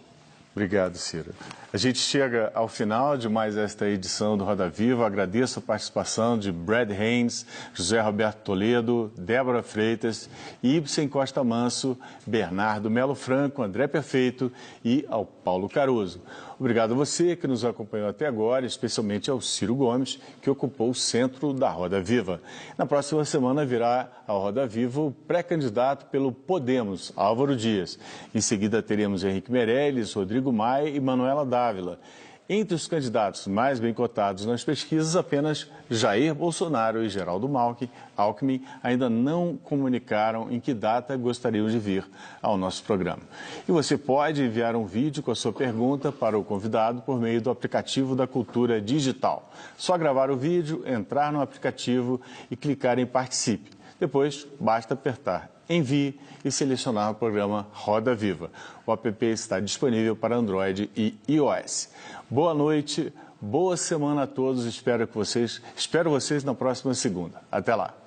B: Obrigado, Ciro. A gente chega ao final de mais esta edição do Roda Viva. Agradeço a participação de Brad Haynes, José Roberto Toledo, Débora Freitas, Ibsen Costa Manso, Bernardo Melo Franco, André Perfeito e ao Paulo Caruso. Obrigado a você que nos acompanhou até agora, especialmente ao Ciro Gomes, que ocupou o centro da Roda Viva. Na próxima semana virá ao Roda Viva o pré-candidato pelo Podemos, Álvaro Dias. Em seguida teremos Henrique Meirelles, Rodrigo Maia e Manuela Dávila. Entre os candidatos mais bem cotados nas pesquisas, apenas Jair Bolsonaro e Geraldo Alckmin ainda não comunicaram em que data gostariam de vir ao nosso programa. E você pode enviar um vídeo com a sua pergunta para o convidado por meio do aplicativo da Cultura Digital. Só gravar o vídeo, entrar no aplicativo e clicar em Participe. Depois, basta apertar Envie e selecionar o programa Roda Viva. O app está disponível para Android e iOS. Boa noite, boa semana a todos. Espero vocês na próxima segunda. Até lá.